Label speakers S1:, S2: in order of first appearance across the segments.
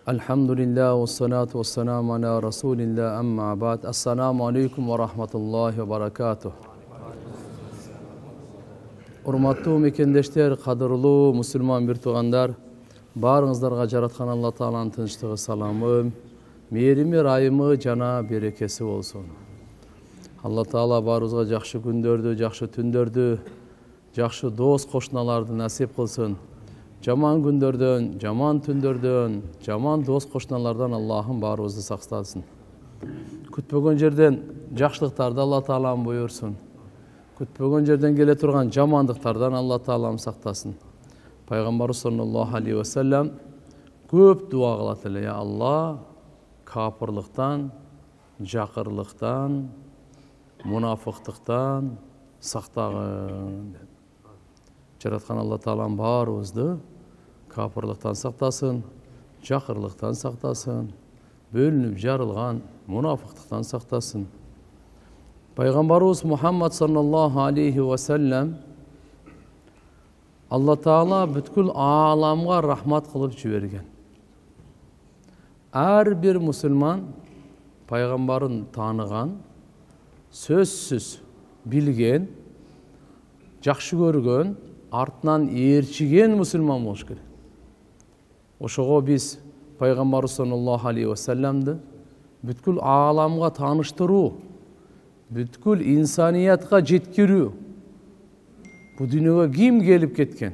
S1: Elhamdülillah ve salatu ve selamu ala Resulillah amma ba'd. Assalamu alaikum ve rahmatullahi ve barakatuh. Urmattуу mekендештер, кадырлуу мусулман бир туугандар, баарыңыздарга жараткан Алла Тааланын тынчтыгы, саламы, мээрими, райымы жана берекеси болсун. Алла Таала баарыбызга жакшы күндөрдү, жакшы түндөрдү, жакшы дос кошуналарды насип кылсын. Жаман күндөрдөн, жаман түндөрдөн, жаман дос кошуналардан Аллахым баарыбызды сактасын. Күтпөгөн жерден жакшылыктарды Алла Таалам буйрсун. Күтпөгөн жерден келе турган жамандыктардан Алла Таалам сактасын. Пайгамбар саллаллаху алейхи ва саллям көп дуа кылат эле: "Я Алла, капырлыктан, жакырлыктан, мунафыктыктан сактагын." Жараткан Алла Таалам баарыбызды капырлыктан сактасын, жакырлыктан сактасын, бөлүнүп жарылган мунафыктыктан сактасын. Пайгамбарыбыз Мухаммад саллаллаху алейхи ва саллям Алла Таала бүткүл ааламга рахмат кылып жиберген. Ар бир мусулман пайгамбарын тааныган, сөзсүз билген, жакшы көргөн, артынан ээрчиген мусулман болуш керек. Ошого биз пайгамбар саллаллаху алейхи ва салламды бүткүл ааламга тааныштыруу, бүткүл инсаниятка жеткирүү. Бу дүйнөгө ким келип кеткен?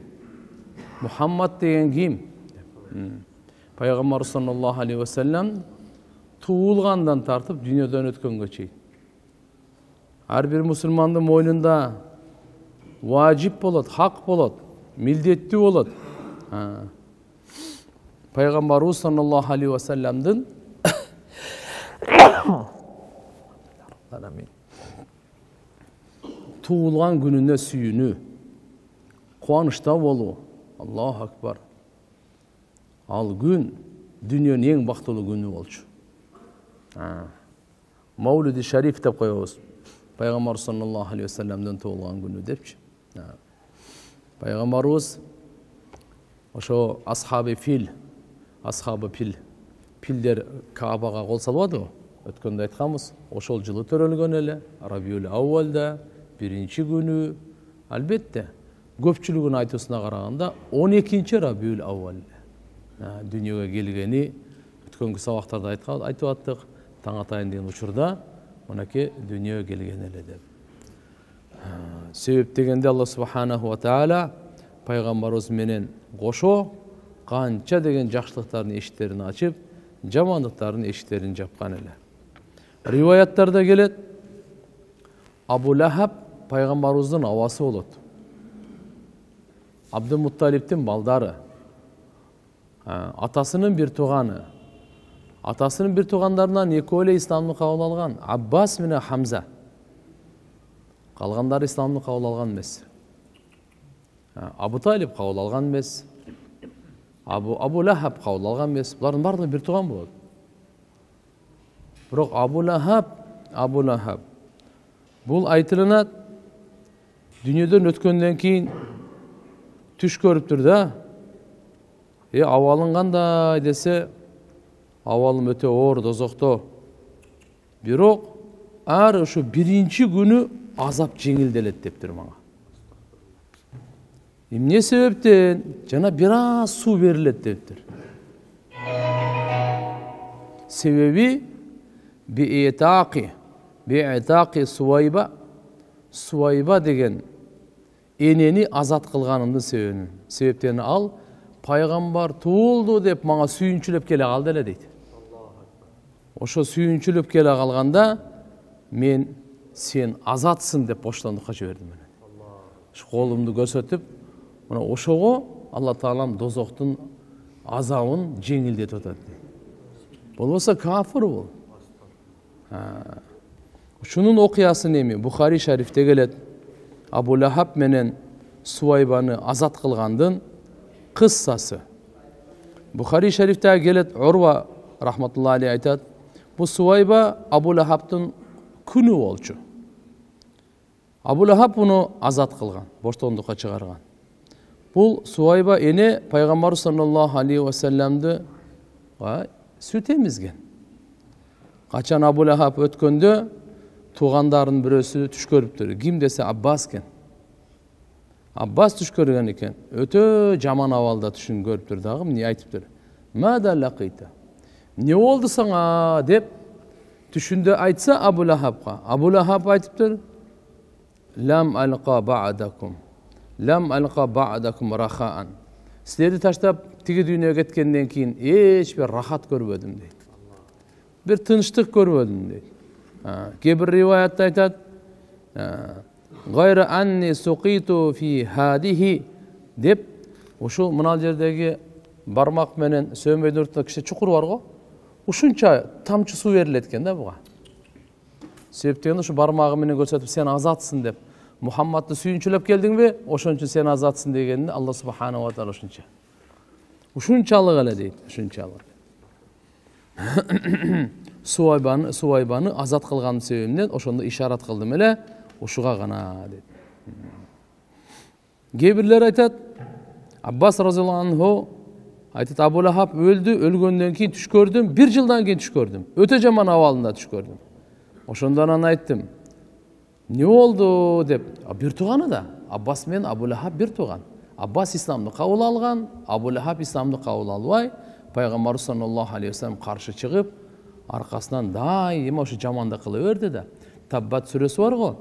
S1: Мухаммад деген ким? Пайгамбар саллаллаху алейхи ва саллям туулгандан тартып дүйнөдөн өткөнгө чейин ар бир мусулмандын мойнунда важип болот, хак болот, милдеттүү болот. Пайгамбарыбыз саллаллаху алейхи ва салламдын туулган күнүнө сүйүнүү, кубанычта болуу. Аллаху акбар. Ал күн дүйнөнүн эң бактылуу күнү болчу. Маулиди шариф деп коебуз. Пайгамбар саллаллаху алейхи ва салламдын туулган күнү депчи. Пайгамбарыбыз ошо асхабы пил, пилдер Каабага кол салбадыбы? Өткөндө айтканбыз, ошол жылы төрөлгөн эле, Рабиул Ауалда, биринчи күнү. Албетте, көпчүлүгүнүн айтуусуна караганда 12-чи Рабиул Ауал дүйнөгө келгени өткөнгү сабактарда айтып аттык. Таң атайын деген учурда мынакей дүйнөгө келген эле деп. Себеп дегенде Алла субханаху ва таала пайгамбарыбыз менен кошо канча деген жакшылыктардын эшиктерин ачып, жамандыктардын эшиктерин жапкан эле. Риваяттарда келет, Абу Лахаб пайгамбарыбыздын абасы болот. Абдул-Мутталибтин балдары. Атасынын бир тууганы. Атасынын бир туугандарынан экөө эле исламды кабыл алган, Аббас менен Хамза. Калгандары исламды кабыл алган эмес. Абу Талиб кабыл алган эмес. Абу Лахаб кабыл алган эмес. Булардын баардыгы бир тууган болот. Бирок Абу Лахаб бул айтылынат дүйнөдөн өткөндөн кийин түш көрүптүр да. Абалың кандай десе, абалым өтө оор, дозокто. Бирок ар ушу биринчи күнү азап жеңилделет дептир мага. Эмне себептен? Жана бир аз суу берилет дептир. Себеби би'итaqi Суайба деген энени азат кылганымдын себептен ал пайгамбар туулду деп мага сүйүнчүлөп келе калды эле дейт. Ошо сүйүнчүлөп келе калганда мен сен азатсың деп боштондукка жибердим. Колумду көрсөтүп, мына ошого Алла Таалам дозоктун азабын жеңилдетип атат. Болбосо кафир бул. Ушунун окуясын эми Бухари шарифте келет. Абу Лахаб менен Суайбаны азат кылгандын кыссасы. Бухари шарифте келет, Урва рахматуллахи алейхи айтат, бу Суайба Абу Лахабтын күнү болчу. Абу Лахаб муну азат кылган, боштондукка чыгарган. Бул Суайба эне пайгамбар саллаллаху алейхи ва салламды süt emizген. Качан Абу Лахаб өткөндө туугандарынын бирөөсү түш көрүптүр. Ким десе Аббас экен. Аббас түш көргөн экен. Өтө жаман абалда түшүн көрүптүр дагы. Эмне айтыптыр? Мада лакыйта. Не болду саңа деп түшүндө айтса Абу Лахабга. Абу Лахаб айтыптыр: Лам алqa ba'dakum. Лам алqa ba'dakum рахаан. Силерди таштап тиги дүйнөгө кеткенден кийин эч бир рахат көрбөдүм дейт. Bir tınçlık görmedim deydi. Kebir rivayette aytat. Gayrı anni suqitu fi hadihi dep uşu mınal jerdegi barmak menen sömöydün ortasında kişi çukur var go. Uşunça tamçı su veriletken de buga. Sebepten şu barmağı menen görsötüp sen azatsın dep Muhammad'ı suyunçulap geldin mi? Oşun için sen azatsın degeninde Allah subhanahu wa taala oşunça. Uşunçalık ele deydi. Uşunçalık. Suvaybаны азат кылган себебинен ошондо ишарат кылдым эле, ушуга гана дейт. Кээ айтат, Аббас разыяллаху анху айтат, Абу Лахаб өлдү, өлгөндөн кийин түш көрдүм, 1 жылдан кийин түш көрдүм. Өтө жаман абалында түш көрдүм. Ошондон анан айттым, не болду деп. Бир тууганы да. Аббас менен Абу Лахаб бир тууган. Аббас исламды кабыл алган, Абу Лахаб исламды кабыл албай, Пайгамбар саллаллаху алейхи ва саллям каршы чыгып, аркасынан дайым ошо жамандык кыла берди да. Таббат сүрөсү бар го.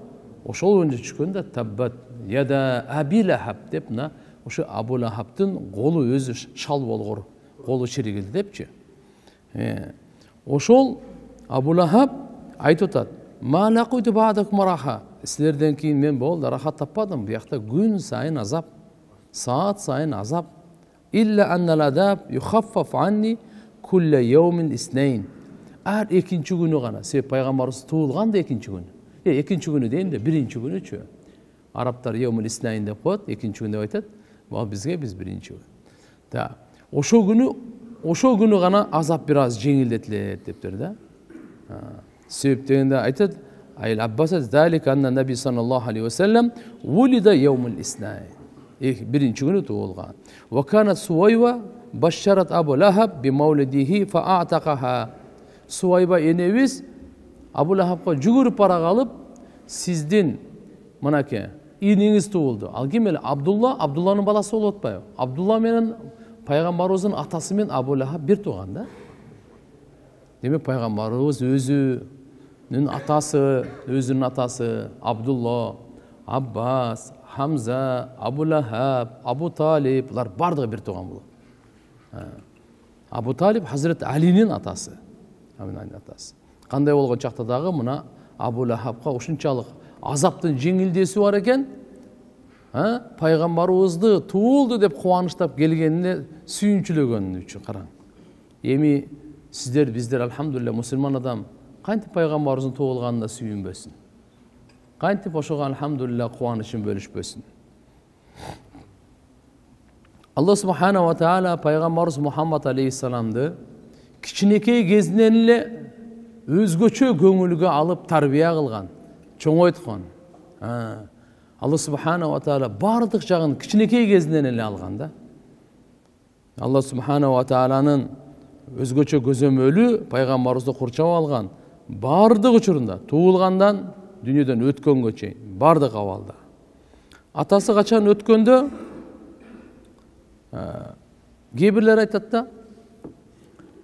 S1: Ошол өнү чыкканда таббат яда Аби Лахаб деп мына ошо Абу Лахабтын колу өзү шал болгор, колу чиригилди депчи. Ошол Абу Лахаб айтып атат: "Ма лакуйту ба'дакум раха." Силерден кийин мен болду рахат таппадым. Буякта күн сайын азап, саат сайын азап. İlla annal adab yukhaffaf anni kulle yevmin isneyn. Her ikinci günü gana. Sebep Peygamberimiz tuğulgan da ikinci günü. İkinci günü değil de birinci günü çö. Araplar yevmin isneyn de koyat, ikinci günü aytat. Bizge biz birinci günü. Da oşo günü gana azap biraz jеңилдетилет депtir da. Sebepten de aytat. Ayl Abbas'a zalik anna Nabi sallallahu aleyhi ve sellem vulida yevmil isneyn. Birinci günü tuğulgan. Ve kanat Suvayba başşarat Abu Lahab bi mevlidihi fa a'taqaha. Suvayba eneviz Abu Lahab'a jugurup para alıp sizdin manake ininiz tuğuldu. Al kim ele Abdullah, Abdullah'ın balası olup atpayı. Abdullah menen Peygamberimizin atası men Abu Lahab bir tuğanda. Demek Peygamberimiz özünün atası Abdullah, Abbas, Hamza, Abu Lahab, Abu Talib, bunlar bardığı bir tuğan bulup. Abu Talib Hazreti Ali'nin atası. Ali'nin atası. Kanday olgan çakta dağı mına Abu Lahab'a uşunçalık azaptın жеңилдесі var eken, Peygamberimizni tuğuldu dep kuvanıştap gelgenine suyunçülөгөнү üçün qaraң. Emi sizler bizler elhamdülillah Müslüman adam kantip Peygamberimizin tuğulganına suyunbösün. Kantip oşoga elhamdülillah kuvanışın bölüşbösün. Allah subhanahu wa ta'ala Peygamberimiz Muhammed aleyhisselamdı kiçinekey kezinden ile özgöçö көңүлгө alıp tarbiya kılgan, çoğoytkan. Allah subhanahu wa ta'ala bardık jagын kiçinekey kezinden ele algan da. Allah subhanahu wa ta'ala'nın özgöçö gözömölü Peygamberimizni kurçap algan. Bardık uçurunda tuğulgandan dünyadan ötkөнгө чейин bardık avalda. Atası kaçan ötkөндө Gebirler aytat da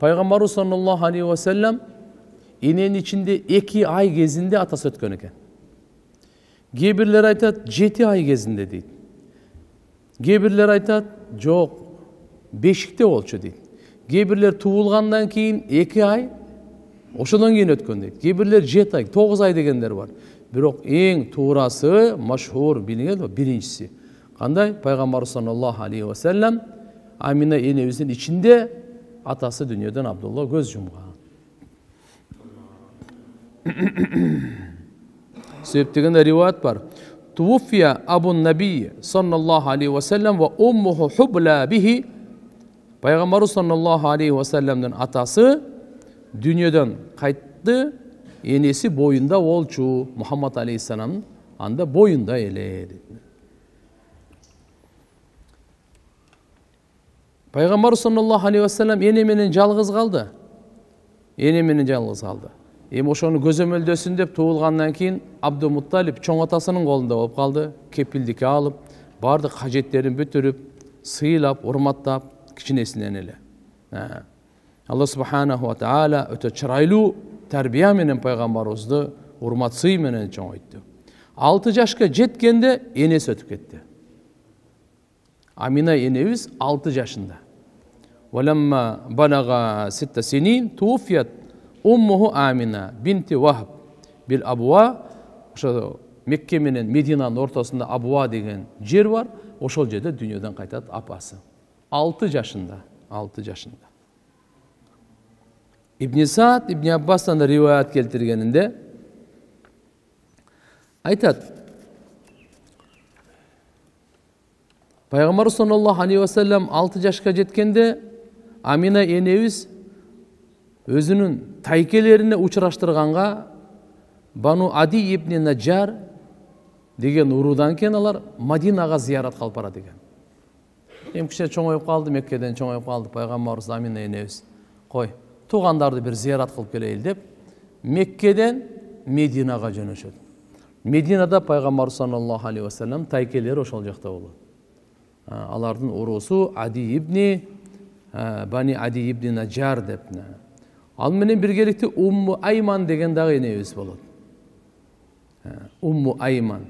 S1: Peygamberimiz sallallahu aleyhi ve sellem inenin içinde 2 ay gezinde atası ötkön eken. Gebirler aytat 7 ay gezinde deydi. Gebirler aytat yok 5'te olçu deydi. Gebirler tuğulgandan keyin 2 ay oşodan keyin ötkön deydi. Gebirler 7 ay 9 ay degenler var. Birok eng tuğrası maşhur bilinen o birincisi. Kanday Peygamberimiz sallallahu aleyhi ve sellem Amina enevizin içinde atası dünyadan Abdullah göz yumgan. Sebeptiginde rivayet var. Tuvuffiya Abun Nabi sallallahu aleyhi ve sellem ve ummuhu hubla bihi. Peygamberimiz sallallahu aleyhi ve sellem'den atası dünyadan kayıttı. Enesi boyunda olçu Muhammed aleyhisselam'ın anda boyunda ele. Пайгамбар саллаллаху алейхи ва саллям эне менен жалгыз калды. Эне менен жалгыз калды. Эми ошону көзөмөлдөсүн деп туулгандан кийин Абдумутталип чоң атасынын колунда болуп калды. Кепилдикке алып, бардык кажеттерин бүтүрүп, сыйлап, урматтап, кичинесинен эле. Алла субханаху ва таала өтө чырайлуу тарбия менен пайгамбарыбызды урмат сый менен чоңойтты. 6 жашка жеткенде энеси өтүп кетти. Амина энебиз 6 жашында. Валамма балага 6 синин туфият уммуху Амина бинти Вахб бил Абуа. Ошо Мекке менен Мединанын ортосунда Абуа деген жер бар. Ошол жерде дүйнөдөн кайтат апасы. 6 жашында. 6 жашында. Ибн Саад Ибн Аббастан риваят келтиргенинде айтат: Пайгамбар саллаллаху алейхи ва саллям 6 жашка жеткенде Амина энебиз өзүнүн тайкелерине учураштырганга Бану Ади ибн Наджар деген уруудан кийин алар Мадинага зыярат кылып барат экен. Эми кичине чоңоюп калды, Меккеден чоңоюп калды пайгамбарыбыз Амина энебиз. Кой, туугандарды бир зыярат кылып келейли деп Меккеден Мединага жөнөшөт. Мединада пайгамбар саллаллаху алейхи ва саллям тайкелери ошол жакта болот. Алардын уруусу Ади ибн Бани Ади ибн Наджар деп. Ал менен биргеликте Умму Айман деген дагы энебиз болот. Умму Айман.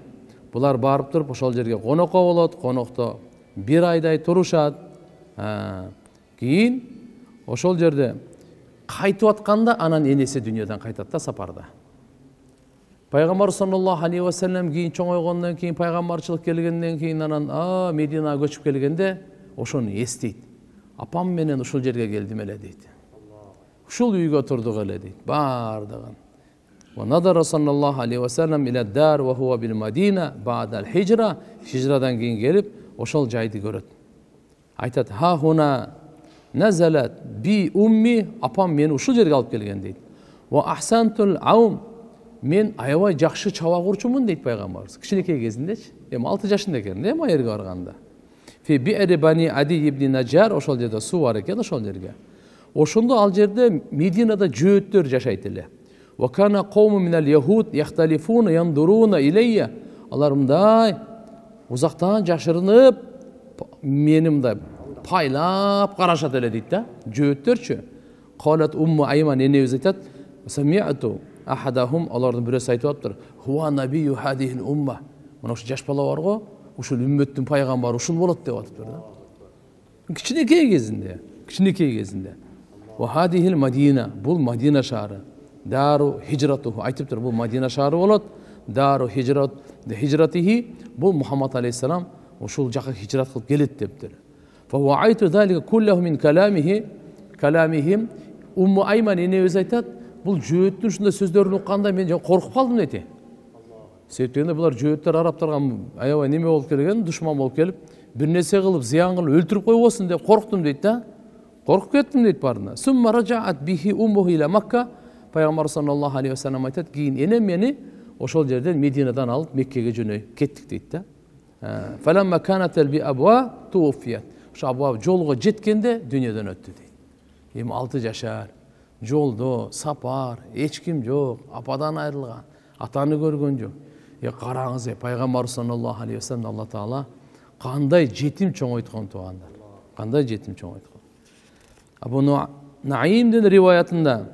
S1: Булар барып туруп ошол жерге конокко болот. Конокто бир айдай турушат. Кийин ошол жерде кайтып атканда анан энеси дүйнөдөн кайтат да сапарда. Пайгамбар саллаллаху алейхи ва саллям кийин чоңойгондон кийин пайгамбарчылык келгенден кийин анан Мединага көчүп келгенде ошону эстейт. Апам менен ушул жерге келдим эле дейт. Ушул үйгө турдук эле дейт. Бардыгын. Ва надара саллаллаху алейхи ва саллям иля дар ва хува бил Мадина ба'да al-hijra. Хижрадан кийин келип ошол жайды көрөт. Айтат: "Ха хуна назалат би умми", апам мени ушул жерге алып келген дейт. "Ва ахсантул аум", мен аябай жакшы чабак урчумун дейт пайгамбарыбыз. Кичинекей кезиндечи, эми 6 жашында экен, эми айырга барганда. Фи би'ри бани Ади ибн Наджар, ошол жерде суу бар экен ошол жерге. Ошондо ал жерде Мединада жөөттөр жашайт эле. Ва кана кауму минал яхуд яхталифуна яндуруна илейя. Алар мындай узактан жашырынып мени мындай пайлап карашат эле дейт да. Жөөттөрчү. Калат Умму Айман энебиз айтат: "Сами'ту ахадахум", алардын бирөөсү айтып аптыр: "Хуа набию хадихил умма". Мына ушу жаш бала барго, ушул үммөттүн пайгамбары ушул болот деп атыптыр да. Кичинекей кезинде. Ва хадихил Мадина, бул Мадина шаары. Дару хижратуху, айтыптыр бул Мадина шаары болот. Дару хижратихи, бул Мухаммад алейхиссалам ушул жака хижрат кылып келет дептир. Фа ваайту залика куллаху мин каламихим. Умму Айман энебиз айтат: "Бул жөөттүн ушундай сөздөрүн укканда мен коркуп калдым" дейт. Себептен булар жөөттөр араптарга аябай неме болуп келген, душман болуп келип, бир нерсе кылып, зыян кылып өлтүрүп койбосун деп корктум дейт да. Коркуп кеттим дейт баарына. Сумма раджаат бихи уммуху ила Макка. Пайгамбар саллаллаху алейхи ва саллям айтат: "Кийин энем мени ошол жерден Мединадан алып Меккеге жөнөй кеттик" дейт да. Фаламма канат би Абуа туфият. Ошо Абуа жолго жеткенде дүйнөдөн өттү дейт. Эми 6 жашар, жолдо сапар, эч ким жок, ападан айрылган, атаны көргөн жок. Караңыз, пайгамбар саллаллаху алейхи ва саллям Алла таала кандай жетим чоңойткон туугандар. Кандай жетим чоңойткон. Абу Наимдин риваятында: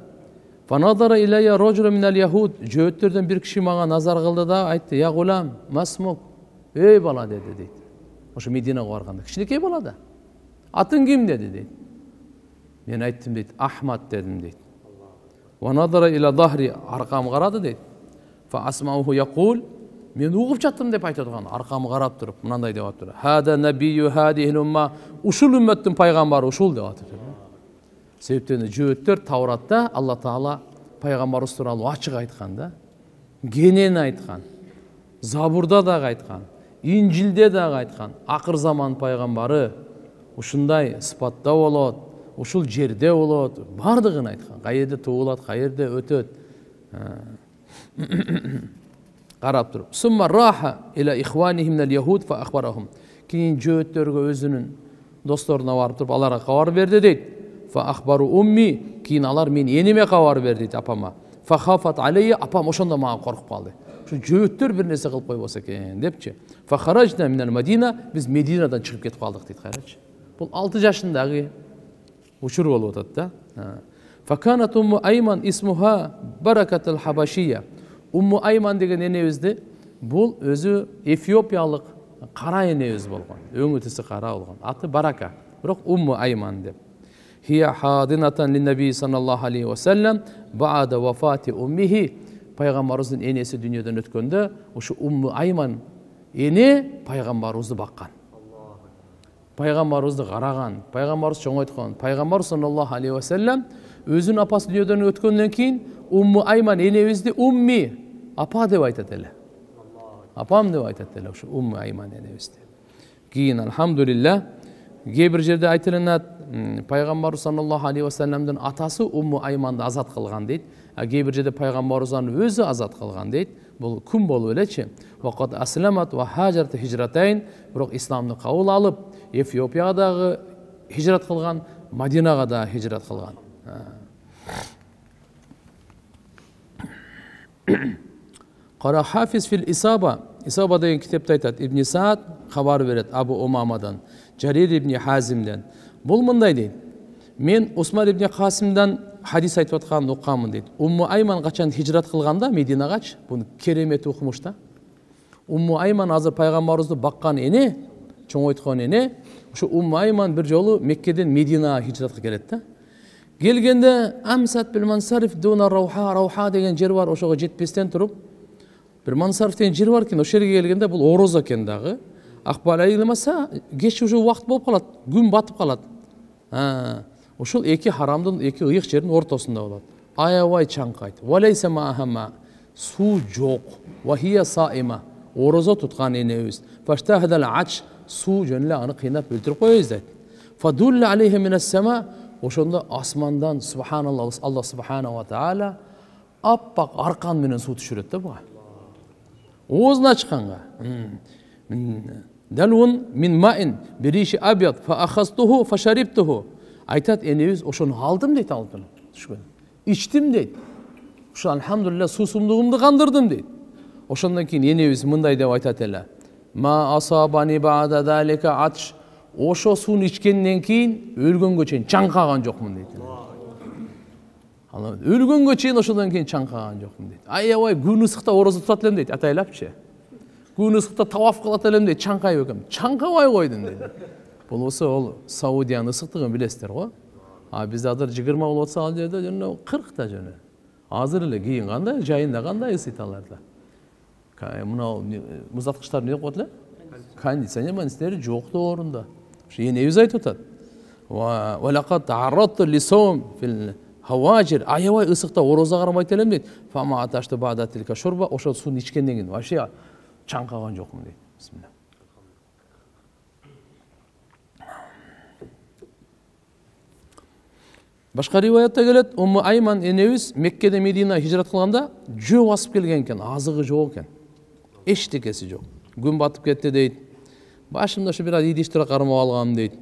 S1: "Фанадара илайя раджулу минал яхуд", жөөттөрдөн бир киши мага назар кылды да айтты: "Я гулам, масмук", ey бала деди дейт. Ошо Мединага барганда кичинекей бала да. "Атың ким?" деди дейт. Мен айттым дейт: "Ахмад" дедим дейт. "Ва надара ила дахри", аркам карады дейт. "Фа асмауху якул", мен угуп жаттым деп айтат турган, аркамы карап туруп мындай деп атты: "Хада набию хадихил умма", ушул үммөттүн пайгамбары ушул деп атты. Себептен жөөттөр Тауратта Алла Таала пайгамбарыбыз тууралуу ачык айткан да. Кенен айткан. Забурда дагы айткан. Инжилде дагы айткан. Акыр заман пайгамбары ушундай сыпатта болот, ушул жерде болот, бардыгын айткан. Каерде туулат, каерде өтөт. Карап туруп. Сумма раха ила ихванихи минал яхуд фа ахбарахум. Кийин жөөттөргө өзүнүн Досторуна барып туруп аларга кабар берди дейт. Фа ахбару умми, кийин алар мен эниме кабар берди дейт апама. Фа хафат алейя, апам ошондо мага коркуп калды. Ушу жөөттөр бир нерсе кылып койбосо экен депчи. Фа харажна минал Мадина, биз Мединадан чыгып кетип калдык дейт кайрачы. Бул 6 жашындагы учур болуп атат да. Фа канат умму Айман исмуха Баракатул Хабашия. Умму Айман деген энебизди бул өзү Эфиопиялык кара энебиз болгон. Өңү тиси кара болгон. Аты Барака. Бирок Умму Айман деп. Хия хадинатан лин-наби саллаллаху алейхи ва саллям ба'да вафати уммихи. Пайгамбарыбыздын энеси дүйнөдөн өткөндө ушу Умму Айман эне пайгамбарыбызды баккан. Пайгамбарыбызды караган, пайгамбарыбыз чоңойткон. Пайгамбар саллаллаху алейхи ва саллям өзүнүн апасы дүйнөдөн өткөндөн кийин Умму Айман энебизди умми, апа деп айтат эле. Апам деп айтат эле ушу Умму Айман энебизди. Кийин алхамдулилlah кээ бир жерде айтылат, пайгамбар саллаллаху алейхи ва салламдын атасы Умму Айманды азат кылган дейт. А кээ бир жерде пайгамбарыбыздын өзү азат кылган дейт. Бул күн болуп элечи. Вакат асламат ва хажарат хижратайн, бирок исламды кабыл алып, Эфиопияга дагы хижрат кылган, Мадинага да хижрат кылган. Кара Хафиз фил Исаба, Исаба деген китепте айтат. Ибн Саад хабар берет Абу Умамадан, Жарир ибн Хазимден. Бул мындай дейт. Мен Усман ибн Касимдан хадис айтып атканды укканмын дейт. Умму Айман качан хижрат кылганда Мединагачы, буну керемет укмуш да. Умму Айман азыр пайгамбарыбызды баккан эне, чоңойткон эне, ушу Умму Айман бир жолу Меккеден Мединага хижратка келет да. Келгенде Амсат бил Мансариф дуна Рауха деген жер бар, ошого жетпестен туруп бир Мансариф деген жер бар экен, ошол жерге келгенде бул ороз экен дагы. Акбал айылмаса кеч уже убакыт болуп калат, күн батып калат. Ошол эки харамдын эки ыйык жердин ортосунда болот. Аябай чаңкайт. Валайса маахама, суу жок. Вахия саима, орозо туткан энебиз. Фаштахадал ач, суу жөнүнө аны кыйнап өлтүрүп коебуз дейт. Фадулла алейхи минас сама, ошондо асмандан субханаллах, Аллах субханаху ва таала аппак аркан менен суу түшүрөт да буга. Оозун ачканга. Далун мин маин бириши абяд фа ахастуху фа шариптуху. Айтат энебиз ошону алдым дейт, алдым. Түшкөн. Ичтим дейт. Ошо алхамдулилlah суусундугумду кандырдым дейт. Ошондон кийин энебиз мындай деп айтат эле. Ма асабани ба'да залика атш. Ошо сууну ичкенден кийин өлгөнгө чейин чаңкаган жокмун дейт. Өлгөнгө чейин ошондон кийин чаңкаган жокмун дейт. Аябай күн ысыкта орозо тутат элем дейт, атайлапчы. Күн ысыкта таваф кылат элем дейт, чаңкайып экем. Чаңкабай койдум дейт. Болбосо ол Саудиянын ысыктыгын билесиздер го. А бизде азыр 20 болуп атса, ал жерде жөнү 40 та жөнү. Азыр эле кийин кандай, жайында кандай ысыталарда. Мына музаткычтар эмне коет эле? Кондиционер манистери жок да орунда. Ошо энебиз айтып атат. Ва лакат аррату лисом фил хаважир. Аябай ысыкта орозо кармайт элем дейт. Фама аташты бада тилка шурба, ошо сууну ичкенден кийин вообще чаңкаган жокмун дейт. Бисмилlah. Башка риваятта келет, Умму Айман энебиз Меккеде Медина хижрат кылганда жөө басып келген экен, азыгы жок экен. Эчтекеси жок. Күн батып кетти дейт. Башымда ошо бир идиштер кармап алгам дейт.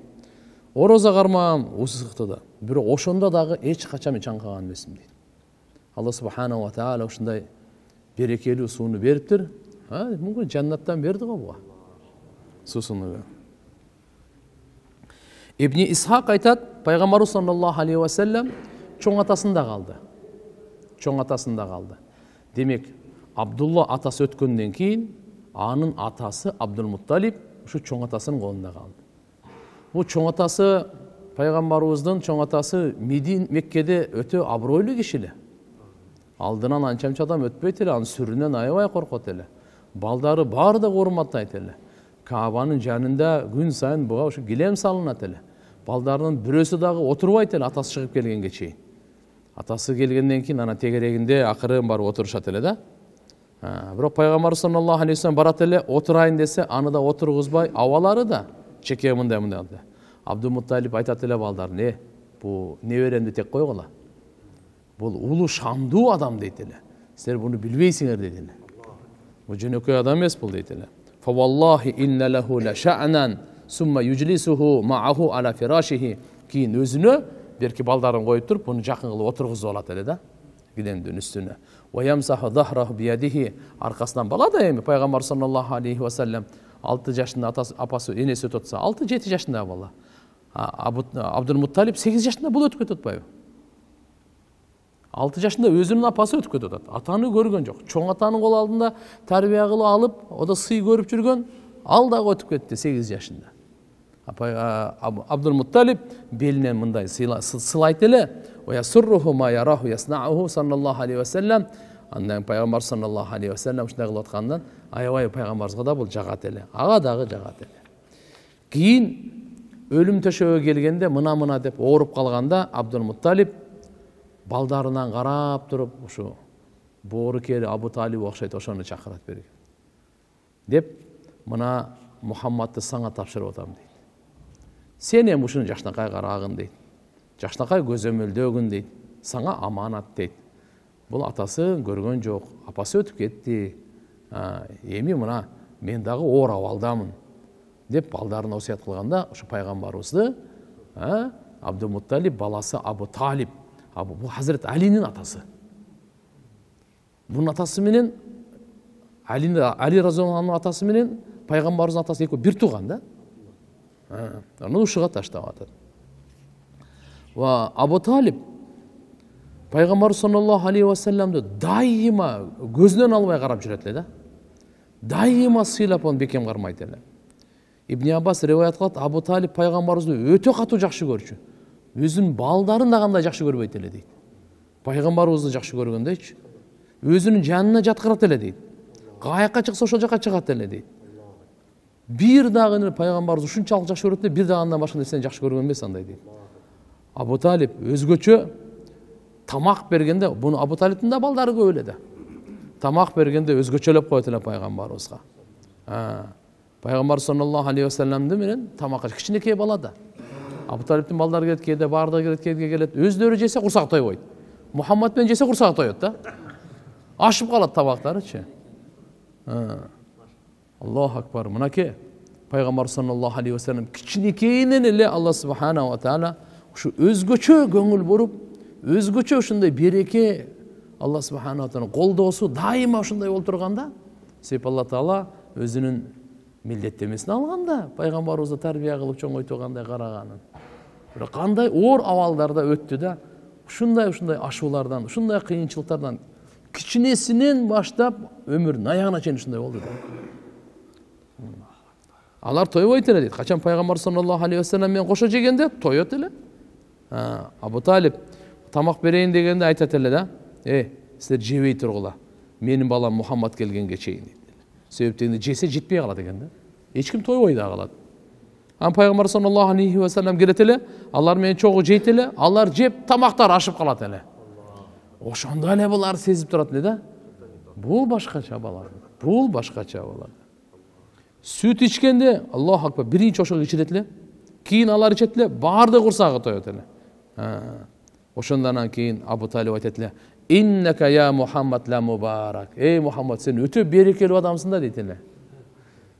S1: Орозо кармагам ысыкта да. Бирок ошондо дагы эч качан чаңкаган эмесмин дейт. Алла субханаху ва таала ушундай берекелүү сууну бериптир. Мүмкүн жаннаттан берди го буга. Суусуну. Ибн Исхак айтат, пайгамбар саллаллаху алейхи ва саллям чоң атасында калды. Чоң атасында калды. Демек, Абдулла атасы өткөндөн кийин, анын атасы Абдул-Мутталиб ушу чоң атасынын колунда калды. Бул чоң атасы пайгамбарыбыздын чоң атасы Меккеде өтө абройлуу киши эле. Алдынан анча-мынча адам өтпөйт эле, анын сүрүнөн аябай коркот эле. Балдары баары да урматтайт эле. Каабанын жанында күн сайын буга ушу килем салынат эле. Балдарынын бирөөсү дагы отурбайт эле атасы чыгып келгенге чейин. Атасы келгенден кийин анан тегерегинде акырын барып отурушат эле да. Бирок пайгамбар саллаллаху алейхи ва саллям барат эле, отурайын десе, аны да отургузбай, абалары да чеке мындай. Абдул-Мутталиб айтат эле балдарына, бул неберемди тек койгула. Бул улуу шандуу адам дейт эле. Силер буну билбейсиңер дейт эле. Бул жөнөкөй адам эмес бул дейт эле. Фа валлахи инна лаху ла ша'нан summa yujlisuhu ma'ahu ala firashihi. Keyin özünü berki baldарын коюп туруп, буну жакын кылып отургузуп алат эле да, кидемдин үстүнө. Wa yamsahu dhahrahu bi yadihi. Arkasından bala da эми пайгамбар sallallahu aleyhi ve sellem 6 yaşında atası, apası, enesi ötütse 6-7 yaşında bala. Abdülmuttalip 8 yaşında bul ötüp ötütpayбы. 6 yaşında özünün apası ötüp ötüt. Atanı görgөн жок. Çoң atanın kol aldığında tarbiya kılıp alıp, o da sый görüp жүргөн, al da ötüp ketти 8 yaşında. Abdülmuttalip beline mınday sılayt ele. Ve yasurruhu ma yarahu yasna'uhu sallallahu aleyhi ve sellem. Andan Peygamber sallallahu aleyhi ve sellem şunday kılıp atkandan aябай Peygamber'e da bul jagat ele. Ağa dağı jagat ele. Keyin ölüm töşöөгө келгенде мына деп ооруп калганда Abdülmuttalip балдарынан карап туруп ушу боору кери Абу Талиб окшойт, ошону чакырат берген. Деп мына Мухаммадты саңа тапшырып атам дейт. Сен эми ушуну жакшынакай карагын дейт. Жакшынакай көзөмөлдөгүн дейт. Саңа аманат дейт. Бул атасы көргөн жок, апасы өтүп кетти. Эми мына мен дагы оор абалдамын деп балдарына осуят кылганда, ошо пайгамбарыбызды Абдулмутталип баласы Абу Талиб, бул Хазрет Алинин атасы. Бунун атасы менен Али разияллаху анхунун атасы менен пайгамбарыбыздын атасы экөө бир тууган да. Аны ушуга таштап атат. Ва Абу Талиб пайгамбар саллаллаху алейхи ва салламды дайыма көзүнөн албай карап жүрөт эле да. Дайыма сыйлап аны бекем кармайт эле. Ибн Аббас риваят кылат, Абу Талиб пайгамбарыбызды өтө катуу жакшы көрчү. Өзүнүн балдарын да кандай жакшы көрбөйт эле дейт. Пайгамбарыбызды жакшы көргөндөйчү. Өзүнүн жанына жаткырат эле дейт. Каякка чыкса ошол жака чыгат эле дейт. Бир дагы пайгамбарыбызды ушунчалык жакшы көрөт эле, бир дагы андан башка нерсени жакшы көргөн эмес андай дейт. Абу Талиб өзгөчө тамак бергенде, буну Абу Талибтин да балдары көп эле да. Тамак бергенде өзгөчөлөп коет эле пайгамбарыбызга. Пайгамбар саллаллаху алейхи ва салламды менен тамакка кичинекей бала да. Абу Талибтин балдары келет, кээде баардыгы келет, кээде келет. Өздөрү жесе курсак тойбойт. Мухаммад менен жесе курсак тоет да. Ашып калат табактарычы. Аллаху акбар. Мынакей пайгамбар саллаллаху алейхи ва саллам кичинекейинен эле Алла субханаху ва таала ушу өзгөчө көңүл буруп, өзгөчө ушундай береке Алла субханаху ва тааланын колдоосу дайыма ушундай болуп турганда, себеп Алла таала өзүнүн милдеттемесин алганда, пайгамбарыбызды тарбия кылып чоңойтугандай караганын. Бирок кандай оор абалдарда өттү да, ушундай ашуулардан, ушундай кыйынчылыктардан кичинесинен баштап өмүрүнүн аягына чейин ушундай болду да. Алар тойбойт эле дейт. Качан пайгамбар саллаллаху алейхи ва саллам менен кошо жегенде тоет эле. Абу Талиб тамак берейин дегенде айтат эле да. Силер жебей тургула. Менин балам Мухаммад келгенге чейин дейт. Себептен жесе жетпей калат экен да. Эч ким тойбой да калат. Пайгамбар саллаллаху алейхи ва саллам келет эле, алар менен чогуу жейт эле, алар жеп тамактар ашып калат эле. Ошондо эле булар сезип турат эле да. Бул башкача бала. Бул башкача бала. Süt içkende Allahu akbar birinci oşoq içiret эле. Кийин алар ичет эле, баардыгы курсагы тоет эле. Ошондон кийин Абу Талиб айтат эле: "Иннека я Мухаммад ла мубарак." Эй Мухаммад, сен өтө берекелүү адамсың да дейт эле.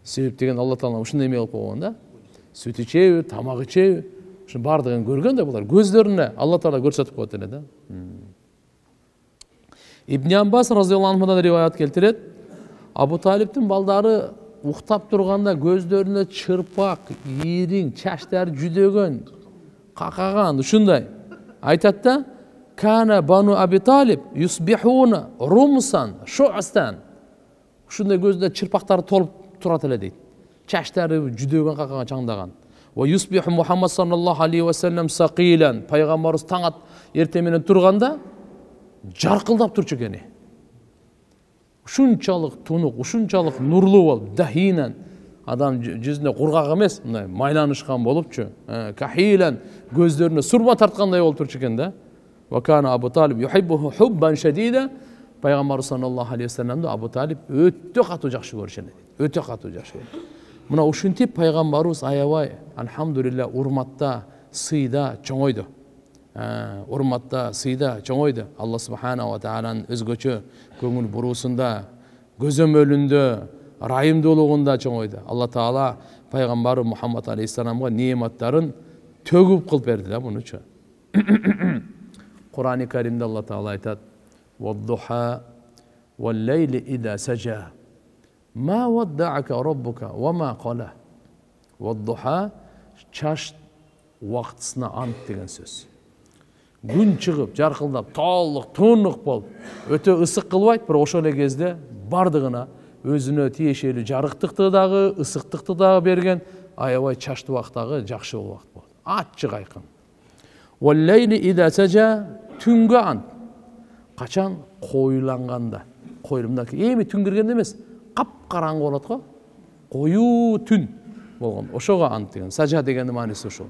S1: Себеп деген Алла Таала ушундай эме кылып койгон да. Süt ичеби, тамак ичеби, ушун баардыгын көргөн да булар көздөрүнө Алла Таала көрсөтүп коет эле да. Ибн Аббас разияллаху анхудан риваят келтирет. Абу Талибтин балдары уктап турганда көздөрүнө чырпак, ийриң, чачтары жүдөгөн, какаган, ушундай. Айтат да: "Кана бану Аби Талиб юсбихуна румсан шу'стан." Ушундай көздө чырпактары толуп турат эле дейт. Чачтары жүдөгөн, какаган, чаңдаган. Ва юсбиху Мухаммад саллаллаху алейхи ва саллам сакилан. Пайгамбарыбыз таң эртең менен турганда жаркылдап турчу экен. Ушунчалык тунук, ушунчалык нурлуу болуп, дахинан адам жүзүнө кургак эмес, мындай майланышкан болупчу, кахилан көздөрүнө сурма тарткандай болуп турчу экен да. Ва кана Абу Талиб юхиббуху хуббан шадида. Пайгамбар саллаллаху алейхи ва салламды Абу Талиб өтө катуу жакшы көрчү эле. Өтө катуу жакшы. Мына ушинтип пайгамбарыбыз аябай, алхамдулилла, урматта, сыйда чоңойду. Урматта, сыйда чоңойду. Алла субханаху ва тааланын өзгөчө көңүл буруусунда, көзөмөлүндө, райымдуулугунда чоңойду. Алла Таала пайгамбары Мухаммад алейхиссаламга нематтарын төгүп кылып берди да мунучу. Кур'ан-ы Каримде Алла Таала айтат: "Вад-духа вал-лейли иза сажа, ма вадда'ака раббука ва ма қала." Вад-духа чаш вактысына ант деген сөз. Күн чыгып, жаркылдап, толук, тунук болуп, өтө ысык кылбайт, бирок ошол эле кезде бардыгына өзүнө тиешелүү жарыктыкты дагы, ысыктыкты дагы берген, аябай чаштуу убактагы жакшы убакыт болот. Ачык айкын. Вал-лейли иза сажа, түнгө ант. Качан коюланганда. Коюлумдаки эми түн киргенде эмес, капкараңгы болот го. Коюу түн болгон. Ошого ант деген. Сажа дегендин мааниси ошол.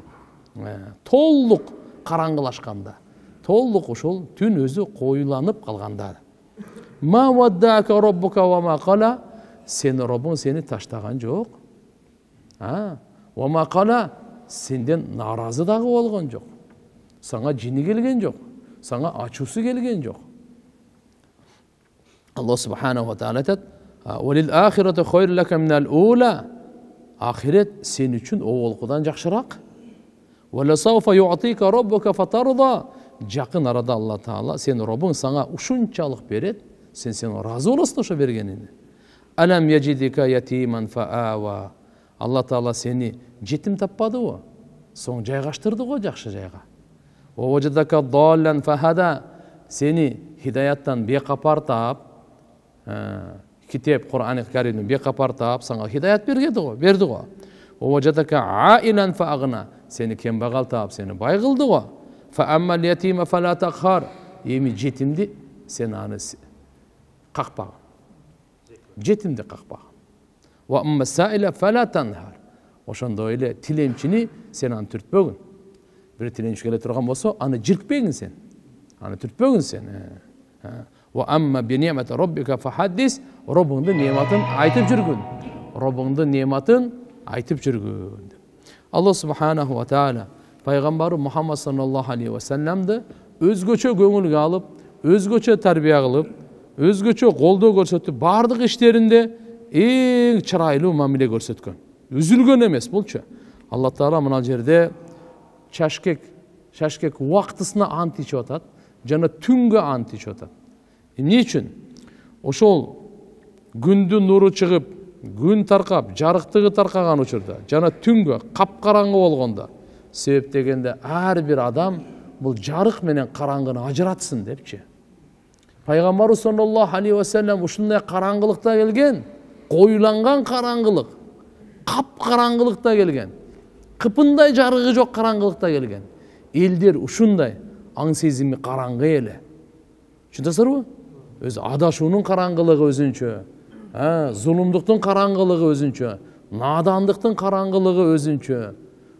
S1: Толук караңгылашканда. Толук ошол түн өзү коюланып калганда. Ма ваддака раббука ва ма қала, сени Роббуң сени таштаган жок. Ва ма қала, сенден наразы дагы болгон жок. Саңа жини келген жок. Саңа ачуусу келген жок. Аллах субханаху ва тааля айтат: "Валил ахирату хайру лака минал ула." Ахирет сен үчүн оболкудан жакшыраак. "Ва сауфа ю'тика раббука фатарда." Жакын арада Алла Таала сен Роббуң саңа ушунчалык берет, сен ыраазы болосуң ошо бергенине. "Алам яжидика ятиман фаава." Алла Таала сени жетим таппадыбы? Соң жайгаштырды го жакшы жайга. "Ва важадака даллан фахада." Сени хидаяттан бекапар таап, китеп Кур'ан-ы Каримден бекапар таап, саңа хидаят берди го. "Ва важадака аилан фагна." Сени кембагал таап, сени бай кылды го. "Фа аммал ятима фала тахар." Эми жетимди сен аны какпагын. Жетимди какпагын. "Ва амма саиля фала танхар." Ошондой эле тилемчини сен аны түртпөгүн. Бир тилемчи келе турган болсо, аны жиркпегин сен. Аны түртпөгүн сен. "Ва амма би ни'мати раббика фахаддис." Роббуңдун нематын айтып жүргүн. Роббуңдун нематын айтып жүргүн. Аллах субханаху ва тааля пайгамбары Мухаммад саллаллаху алейхи ва салламды өзгөчө көңүлгө алып, өзгөчө тарбия кылып, өзгөчө колдоо көрсөтүп, бардык иштеринде эң чырайлуу мамиле көрсөткөн. Үзүлгөн эмес булчу. Алла Таала мына жерде шашкек убактысына ант ичип атат, жана түнгө ант ичип атат. Эмне үчүн? Ошол күндүн нуру чыгып, күн таркап, жарыктыгы таркаган учурда, жана түнгө капкараңгы болгондо, себеп дегенде ар бир адам бул жарык менен караңгыны ажыратсын депчи. Пайгамбар саллаллаху алейхи ва саллям ушундай караңгылыкта келген, коюланган караңгылык, капкараңгылыкта келген, кыпындай жарыгы жок караңгылыкта келген. Элдер ушундай аң сезими караңгы эле. Түшүнөсүзбү? Өзү адашуунун караңгылыгы өзүнчө, зулумдуктун караңгылыгы өзүнчө, надандыктын караңгылыгы өзүнчө.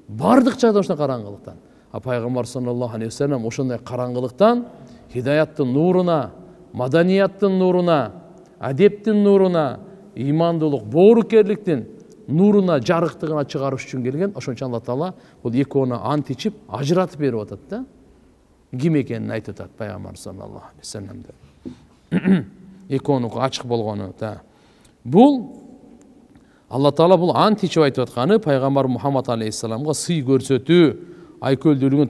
S1: Бардык жайда ошондой караңгылыктан. Пайгамбар саллаллаху алейхи ва саллям ошондой караңгылыктан хидаяттын нуруна, маданияттын нуруна, адептин нуруна, имандуулук, боорукерликтин нуруна, жарыктыгына чыгарыш үчүн келген. Ошончо Алла Таала бул экөөнү ант ичип, ажыратып берип атат да. Ким экенин айтып атат пайгамбар саллаллаху алейхи ва саллямда. Экөөнү ачык болгону да. Бул Алла Таала бул ант ичип айтып атканы пайгамбар Мухаммад алейхиссаламга сый көрсөтүү, айкөлдүүлүгүн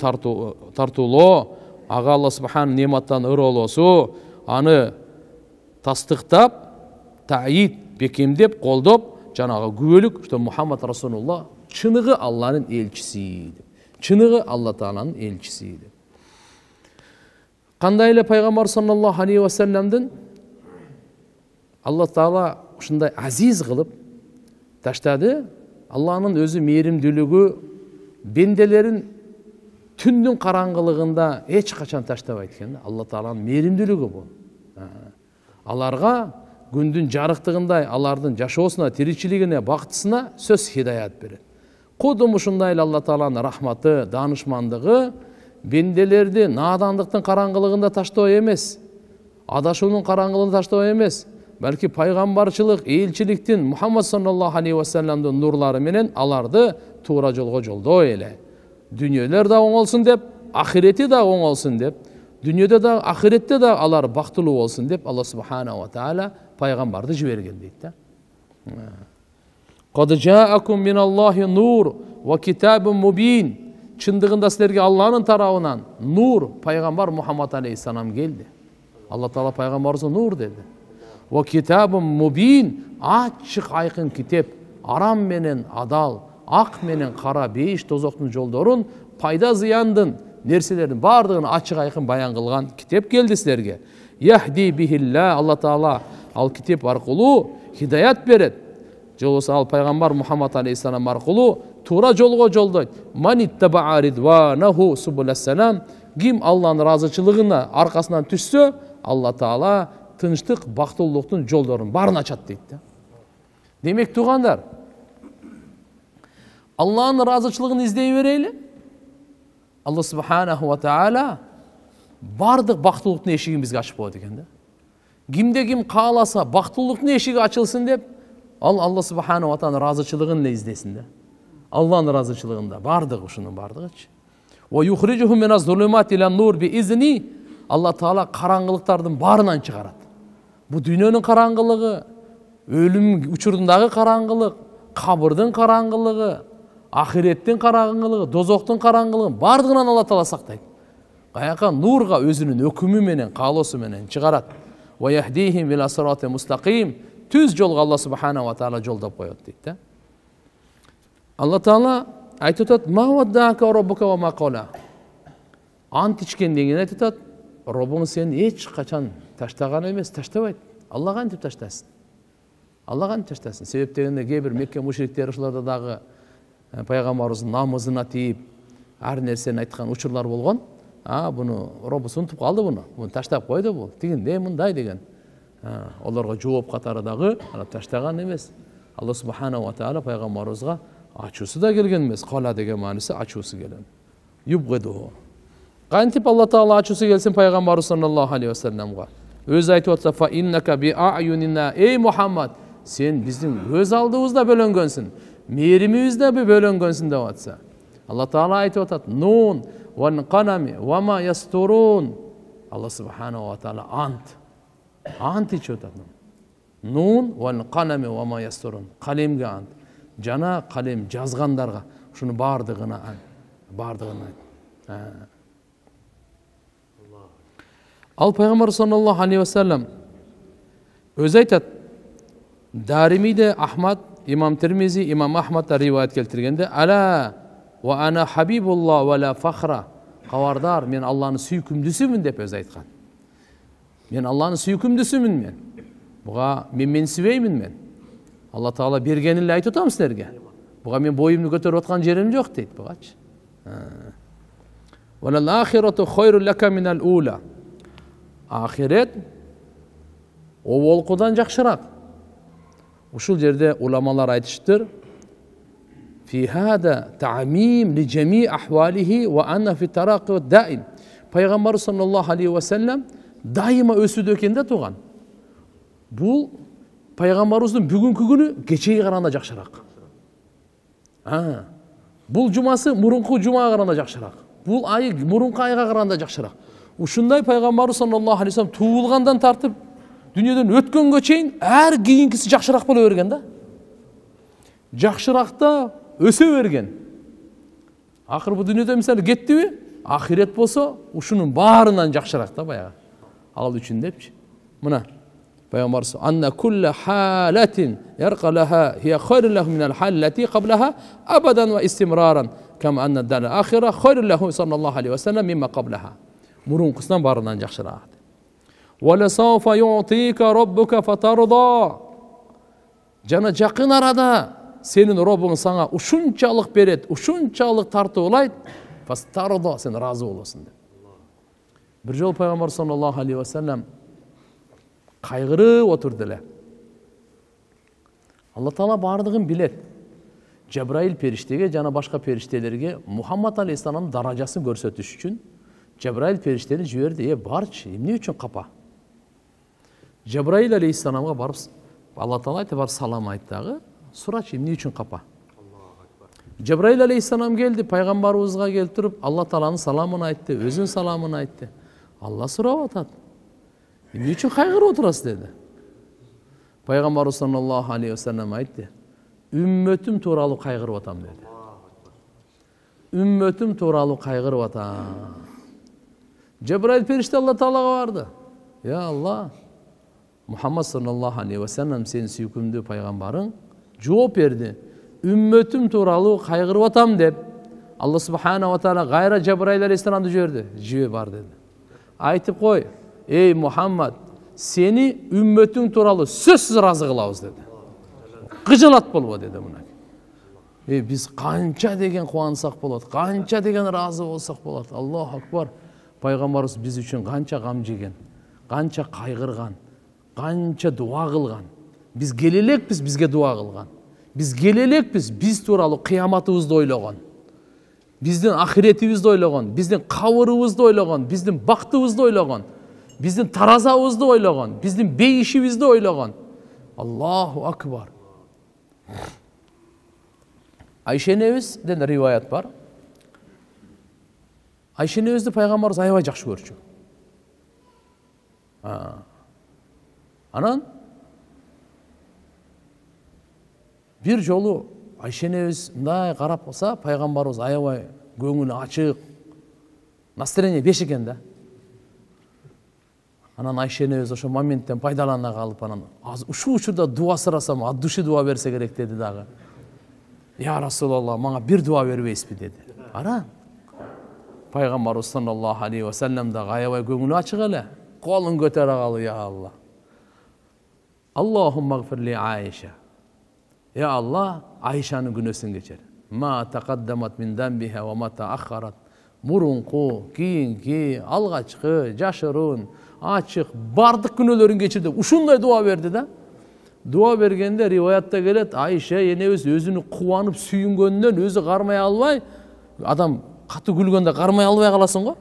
S1: тартуулоо, ага Алла субхана нематтан ыролосу, аны тастыктап, таид, бекемдеп, колдоп, жанагы күбөлүк, что Мухаммад Расулулла чыныгы Алланын элчиси, чыныгы Алла Тааланын элчиси. Кандай эле пайгамбар саллаллаху алейхи ва салламдын Алла Таала ушундай азиз кылып таштады. Алланын өзү мээримдүүлүгү бенделерин түндүн караңгылыгында эч качан таштабайт экен. Алла Тааланын мээримдүүлүгү бул. Аларга күндүн жарыктыгындай алардын жашоосуна, тиричилигине, бактысына сөз хидаят берет. Кудум ушундай эле Алла Тааланын рахматы, даанышмандыгы бенделерди надандыктын караңгылыгында таштоо эмес, адашуунун караңгылыгында таштоо эмес, балки пайгамбарчылык, элчиликтин Мухаммад саллаллаху алейхи ва салламдын нурлары менен аларды туура жолго жолдоо эле. Дүйнөлөр да оңолсун деп, ахирети да оңолсун деп, дүйнөдө да, ахиретте да алар бактылуу болсун деп Алла субхана ва тааля пайгамбарды жиберген дейт да. Qad ja'akum minallahi nur wa kitabun mubin. Çındığında sizlerge Allah'ın tarafından nur, Peygamber Muhammed Aleyhisselam geldi. Allah Teala Peygamberimize nur dedi. Wa kitabun mubin, açık aykın kitap, aram menen adal, ak menen kara beş tozoktun joldorun, payda ziyandın, nerselerin bardığını açık aykın bayan kılgan kitap geldi sizlerge. Yahdi bihillah, Allah Teala al kitap arqulu hidayat beret. Jolsa al Peygamber Muhammed Aleyhisselam arqulu tuğra jolgo joldoyt. Man ittaba'a ridvanahu subulesselam. Kim Allah'ın razıçılığına arkasından düşse, Allah Teala tınçlık, baktıllıktın jollarını barın açat deydi. Demek tuğanlar, Allah'ın razıçılığını izleyivereyli. Allah Subhanahu ve Teala bardık baktıllıktın eşiğini bizge açıp koydu ekan da. Kimde kim kalasa baktıllıktın eşiği açılsın dep, Allah Subhanahu ve Teala razıçılığını izlesin de. Allah'ın razıçılığında bardık şunun bardık. Ve yukhrijuhum minaz zulumat ila nur bi izni. Allah Teala karanlıklardan barından çıkarat. Bu dünyanın karanlığı, ölüm uçurundagı karanlık, kabırdın karanlığı, ahiretin karanlığı, dozoktun karanlığı bardığından Allah Teala saktaydı. Kayaka nurga özünün ökümü menen, kalosu menen çıkarat. Ve yahdihim ila sirate mustaqim. Tüz jolga Allah Subhanahu wa Taala joldap koyot deydi. Allah Teala aytıtat ma vaddaka rabbuka ve ma qala. Ant içkendegini aytıtat. Rabbing seni hiç kaçan taştagan emes, taştabayt. Allah antip taştasın. Allah antip taştasın. Sebep degende kebir Mekke müşrikteri uşularda dagı Peygamberimizin namazına tiyip her nerseni aytkan uçurlar bolgon. Bunu Rabbis unutup kaldı bunu. Bunu taştap koydu bu. Degende mындай деген. Оларға жооп катарыдагы таштаган эмес. Алла Субханаху ва Таала пайгамбарыбызга ачуусу да келген эмес. Кала деген мааниси ачуусу келген. Юбгыду. Кантип Алла Таала ачуусу келсин пайгамбарыбыз саллаллаху алейхи ва салламга. Өзү айтып атса фа иннака би аюнина ey Muhammed sen биздин көз алдыбызда бөлөнгөнсүн. Мээримибизде бөлөнгөнсүн деп атса. Алла Таала айтып атат нун ван канами ва ма ястурун. Алла Субханаху ва Таала Ant içiyorlar. Nun vel kalemi ve ma yasturun. Kalemge ant. Cana kalem жазгандарга şunu bardığına an. Bardığına. Al Peygamber sallallahu aleyhi ve sellem öz aytat. Darimi'de Ahmad, İmam Tirmizi, İmam Ahmad da rivayet keltirgende ala ve ana habibullah ve la fakhra. Qavardar men Allah'ın süykümdüsümün dep öz aytkan. Men Allah'ın süykümdüsümün men. Buğa men mensibeymin men. Allah Teala bergenini aytып атам силерге. Буга мен боюмду көтөрүп аткан жерим жок дейт бугачы. Валал ахирату хайру лака минал ула. Ахирет оболкудан жакшыраак. Ушул жерде уламалар айтыштыр. Fi hada ta'mim li jami' ahwalihi wa anna fi taraqi daim. Peygamber sallallahu aleyhi ve sellem daima ösüdü eкен да туган. Бул Пайгамбарыбыздын бүгүнкү күнү кечеге караганда жакшыраак. Бул жумасы мурунку жумага караганда жакшыраак. Бул ай мурунку айга караганда жакшыраак. Ушундай Пайгамбарыбыз саллаллаху алейхи вассалам туулгандан тартып дүйнөдөн өткөнгө чейин ар кийинкиси жакшыраак боло берген да. Жакшыраакта өсө берген. Акыры бул дүйнөдө мисалы кеттиби? Ахирет болсо ушунун баарынан жакшыраак да баягы. Ал үчүн депчи. Мына Peygamber anna kulla halatin yarqa laha hiya khayrun lahu min al-hal allati qablaha abadan ve istimraran kama anna ad-dar al-akhirah khayrun lahu sallallahu aleyhi ve sellem mimma qablaha. Murunqusdan barından jakşıraaq. Wa la sawfa yu'tika rabbuka fatarda. Jana jakın arada senin Rabbin sana uşunçalık beret, uşunçalık tartılayt, fastarda sen razı olasın. Bir jol Peygamber sallallahu aleyhi ve sellem kaygırıp oturdular. Allah Teala bardığın bilet. Cebrail periştege jana başka periştelerge Muhammed Aleyhisselam'ın darajasını görsetüş üçün Cebrail perişteni jibirdi. Barç, emne üçün kapa? Cebrail Aleyhisselam'a barıp Allah Teala aytı bar salam ayttığı suraç emne üçün kapa? Cebrail Aleyhisselam geldi, Peygamberimize geltirip Allah Teala'nın salamını aytты, özün salamını aytты. Allah surap atat. Emne üçün kaygırıp oturasız dedi. Пайгамбарыбыз саллаллаху алейхи ва саллям айтты: "Үммөтүм тууралуу кайгырып атам" dedi. Үммөтүм тууралуу кайгырып атам. Cebrail периште Алла Таалага барды. Ya Allah, Muhammed sallallahu aleyhi ve sellem senin süykümdü peygamberin жооп берди. Үммөтүм тууралуу кайгырып атам деп. Allah subhanahu wa taala gayra Cebrail aleyhisselamды жиберди. Жибе бар dedi. Айтып кой, ey Muhammed, seni ümmötүң тууралуу сөзсүз разы кылабыз dedi. Кыжалат болбо dedi мына. Biz kança деген кубансак болот, канча деген разы болсак болот. Аллаху акбар. Пайгамбарыбыз биз үчүн канча гам жеген, канча кайгырган, канча дуа кылган. Биз келелекпиз, бизге дуа кылган. Биз келелекпиз, биз тууралуу кыяматыбызды ойлогон. Биздин ахиретибизди ойлогон, биздин кабырыбызды ойлогон, биздин бактыбызды ойлогон, биздин таразабызды ойлогон, биздин бейишибизди ойлогон. Аллаху акбар. Айша энебизден риваят бар. Айша энебизди пайгамбарыбыз аябай жакшы көрчү. Анан бир жолу Айша энебиз мындай карап калса, пайгамбарыбыз аябай көңүлү ачык, настроение беш экен да. Анан Айша энебиз ошо моменттен пайдалана калып, анан ушул учурда дуа сурасам, от души дуа берсе керек деди дагы. Ya Resulallah, manga bir dua verбейсизби dedi. Ara. Пайгамбарыбыз саллаллаху алейхи ва саллям да аябай көңүлү ачык эле. Колун көтөрө калып, ya Allah. Allahumma gfirli Aisha. Ya Allah, Aisha'nın günösүн кечир. Ma taqaddamat min dambiha wa ma ta'akhkharat. Murunqu, kийинки, алгачкы, жашыруун, ачык, бардык күнөөлөрүн кечир деп ушундай дуа берди да. Дуа бергенде риваятта келет, Айша энебиз өзүнү кубанып сүйүнгөндөн өзү кармай албай, адам катуу күлгөндө кармай албай каласың го.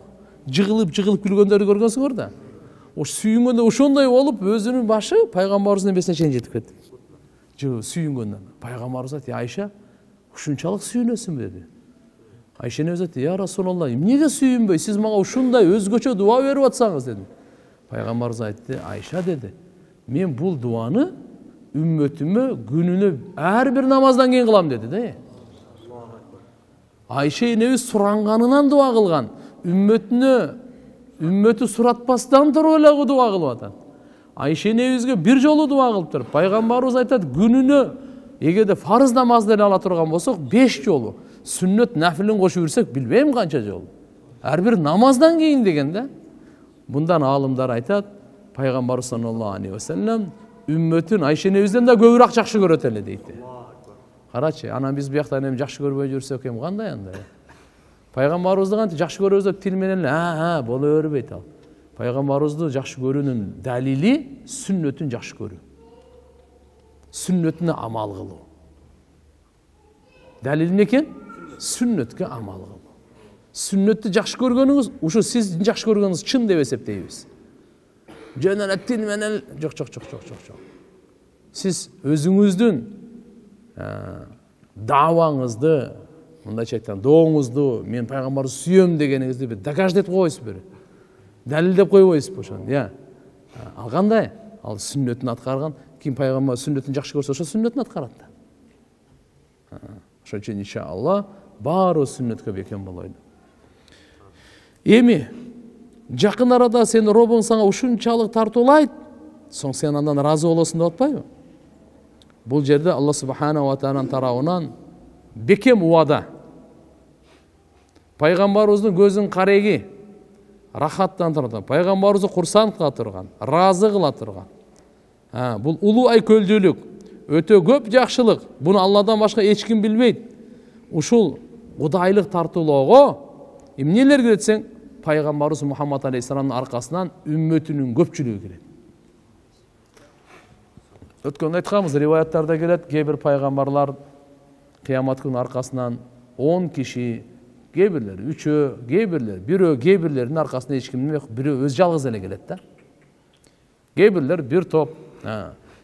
S1: Жыгылып күлгөндөрдү көргөнсүңөр да. Ош сүйүнгөндө ошондой болуп, өзүнүн башы пайгамбарыбыздын небесине чейин жетип кетти. Сүйүнгөндөн. Пайгамбарыбыз айтты: "Айша, ушунчалык сүйүнөсүңбү?" dedi. Айша энебиз айтты: "Ya Resulallah, эмнеге сүйүнбөй? Сиз мага ушундай өзгөчө дуа берип атсаңыз" dedi. Пайгамбарыбыз айтты: "Айша" dedi, "Мен бул дуаны үммөтүмө күнүнө ар бир намаздан кийин кылам" dedi да. Айша энебиз суранганынан дуа кылган. Үммөтү суратпастан туруп эле дуа кылып атат. Айша энебизге бир жолу дуа кылыптыр. Пайгамбарыбыз айтат, күнүнө эгерде фарыз намазды эле ала турган болсок 5 жолу, сүннөт нафилин кошуп жүрсөк билбейм канча жолу. Ар бир намаздан кийин деген да. Bundan алымдар айтат, Пайгамбарыбыз саллаллаху алейхи ва саллям үммөтүн Айша энебизден да көбүрөөк жакшы көрөт эле дейт. Карачы, анан биз бияктан эми жакшы көрбөй жүрсөк эми кандай анда? Пайгамбарыбызды кантип жакшы көрөбүз деп тил менен эле боло бербейт ал. Пайгамбарыбызды жакшы көрүүнүн далили сүннөтүн жакшы көрүү. Сүннөтүнө амал кылуу. Далили эмне экен? Сүннөткө амал кылуу. Сүннөттү жакшы көргөнүңүз, ушу сиз жакшы көргөнүңүз чын деп эсептейбиз. Жөн эле тил менен жок. Сиз өзүңүздүн даваңызды, мындайча айтканда, дооңузду, мен пайгамбарды сүйөм дегениңизди бир доказать этип койсуз бир. Далилдеп койбойсузбу ошону, я? Ал кандай? Ал сүннөтүн аткарган, ким пайгамбар сүннөтүн жакшы көрсө, ошо сүннөтүн аткарат да. Ошон үчүн иншалла баары сүннөткө бекем болойлу. Эми жакын арада сенин Робуң сага ушунчалык тартуулайт, соң сен андан разы болосуң деп атпайбы? Бул жерде Алла субханаху ва тааlanын тарабынан бекем убада. Пайгамбарыбыздын көзүн кареги рахаттандырды. Пайгамбарыбызды курсант кыла турган, разы кыла турган. Бул улуу айкөлдүүлүк, өтө көп жакшылык. Буну Алладан башка эч ким билбейт. Ушул кудайлык тартуулоого эмнелер кирет десең, Пайгамбарыбыз Мухаммад алейхиссаламдын аркасынан үммөтүнүн көпчүлүгү кирет. Өткөндө айтканбыз, риваяттарда келет, кээ бир пайгамбарлар кыямат күнү аркасынан 10 киши, кээ бирлери 3, кээ бирлери 1, кээ бирлеринин аркасынан эч ким эмес, бирөө өз жалгыз эле келет да. Кээ бирлер бир топ.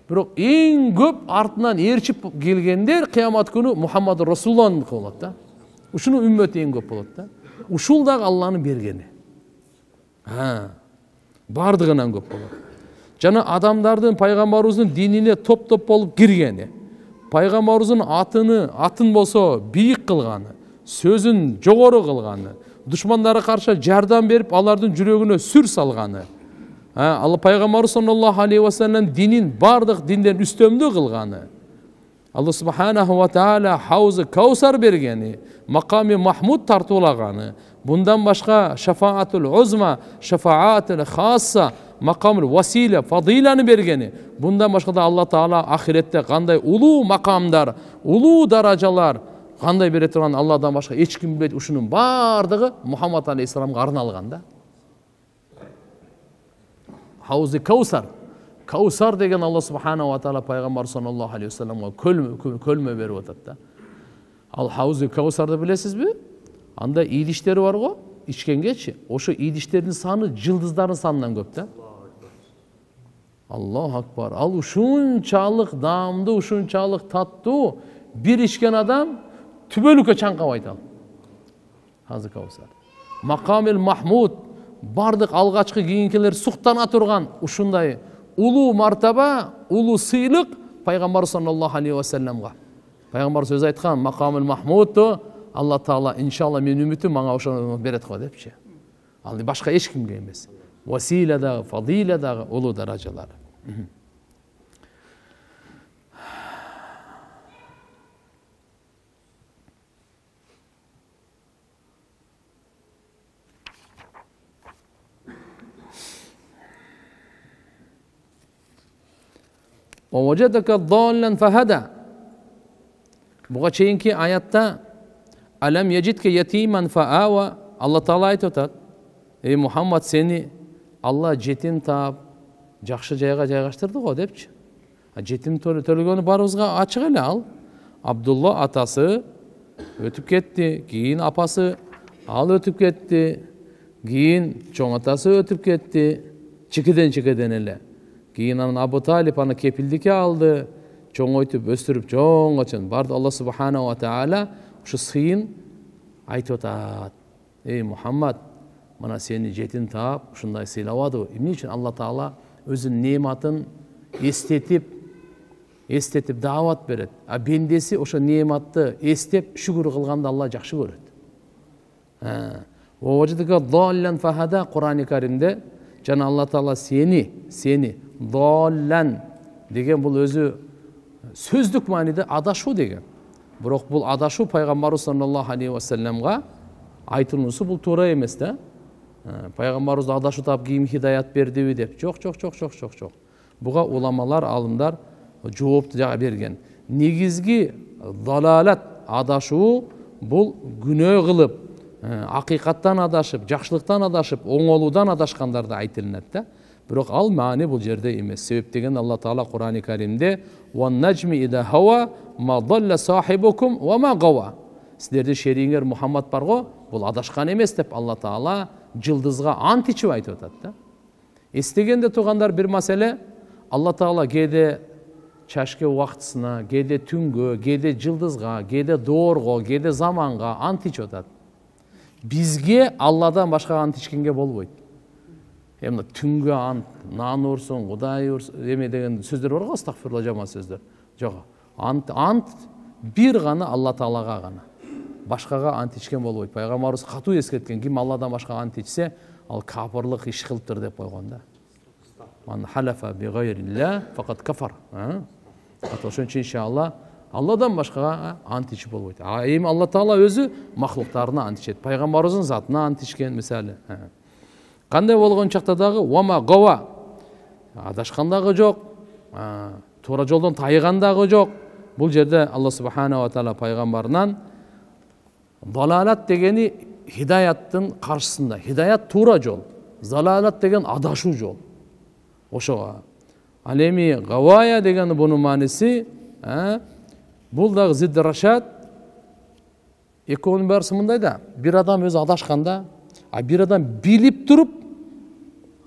S1: Бирок эң көп артынан ээрчип келгендер кыямат күнү Мухаммад Расулуллахтын болот да. Ушунун үммөтү эң көп болот да. Ушул дагы Алланын бергени. Бардыгынан көп болот. жана адамдардын пайгамбарыбыздын динине топ болуп киргени, пайгамбарыбыздын атын болсо бийик кылганы, сөзүн жогору кылганы, душмандары каршы жардам берип, алардын жүрөгүнө сүр салганы, Алла пайгамбарыбыз саллаллаху алейхи ва саллям динин бардык динден үстөмдүү кылганы, Алла субханаху ва таала Хауз Каусар бергени, маками Махмуд тартуулаганы, bundan башка шафаатул узма, шафаатул хасса, макамул васила, фадиланы бергени. Bundan башка да Алла Таала ахиретте кандай улуу макамдар, улуу даражалар кандай бере турган Алладан башка эч ким билбейт. Ушунун бардыгы Мухаммад алейхиссаламга арналган да. Хауз Каусар. Каусар деген Алла субханаху ва таала пайгамбар саллаллаху алейхи ва салламга көлмө берип атат да. Ал Хауз Каусарды билесизби? Анда идиштери бар го, ичкенгечи. Ошо идиштердин саны жылдыздардын санынан көп да. Аллаху акбар. Ал ушунчалык даамдуу, ушунчалык таттуу бир ичкен адам түбөлүккө чаңкабайт ал. Хауз Каусар. Макамил Махмуд бардык алгачкы кийинкилер суктана турган ушундай улуу мартаба, улуу сыйлык пайгамбар саллаллаху алейхи ва салламга. Пайгамбар сөз айткан, макамил Махмудду Алла Таала иншалла мен үмүтүм мага ошону берет го депчи. Ал башка эч кимге эмес. Васила да, фадила да улуу даражалар. وَوَجَدَكَ ضَالًّا فَهَدَى. Буга чейинки аятта Алам яжидке ятиман фаава, Алла Таала айтып атат. Ey Muhammad, seni Алла жетим таап, жакшы жайга жайгаштырды го депчи. Жетим төлөгөнү барыбызга ачык эле ал. Абдулла атасы өтүп кетти, кийин апасы ал өтүп кетти, кийин чоң атасы өтүп кетти, чекеден эле. Кийин анан Абу Талиб аны кепилдикке алды, чоңойтуп өстүрүп чоңгочон барды. Алла субханаху ва таала ушу сыйын айтып атат. Ey Muhammad, мына сени жетим таап, ушундай сыйлабады. Эмне үчүн Алла Таала өзүнүн неематын эстетип даават берет. А бендеси ошо неематты эстеп шүгүр кылганды Алла жакшы көрөт. Вожидика доллан фахада Кур'ан-ы Каримде жана Алла Таала сени доллан деген бул өзү сөздүк мааниде адашуу деген. Бирок бул адашуу пайгамбарыбыз саллаллаху алейхи ва салламга айтылуусу бул туура эмес да. Пайгамбарыбыз адашуу таап кийин хидаят бердиби деп. Жок. Буга уламалар, алымдар жоопту жага берген. Негизги далалат адашуу бул күнөө кылып, акыйкаттан адашып, жакшылыктан адашып, оңолуудан адашкандарды айтылат да. Бирок ал маани бул жерде эмес. Себеп деген Алла Таала Кур'ан-ы Каримде "Ван наджми ида хава ма далла сахибукум ва ма гава". Силердин шериңер Мухаммад бар го, бул адашкан эмес деп Алла Таала жылдызга ант ичип айтып атат да. Эстегенде тургандар бир маселе, Алла Таала кээде чашке убактысына, кээде түнгө, кээде жылдызга, кээде доорго, кээде заманга ант ичип атат. Бизге Алладан башка ант ичкенге болбойт. Эмне түнгө ант, нан урсун, Кудай урсун, эме деген сөздөр бар го, астагфирулла жаман сөздөр. Жок. Ант бир гана Алла Таалага гана. Башкага ант ичкен болбойт. Пайгамбарыбыз катуу эскерткен, ким Алладан башка ант ичсе, ал капырлык иш кылыптыр деп койгон да. Ман халафа би гайрилла факат кафар. Ошон үчүн иншалла Алладан башкага ант ичип болбойт. Эми Алла Таала өзү махлуктарына ант ичет. Пайгамбарыбыздын затына ант ичкен мисалы. Кандай болгон чакта дагы вама гава. Адашкан дагы жок. Туура жолдон тайган дагы жок. Бул жерде Алла субханаху ва таала пайгамбарынан далалат дегени хидаяттын каршысында. Хидаят туура жол. Залалат деген адашуу жол. Ошого. Ал эми гавая деген бунун мааниси, бул дагы зидд рашад. Экөөнүн баарысы мындай да. Бир адам өзү адашканда, бир адам билип туруп,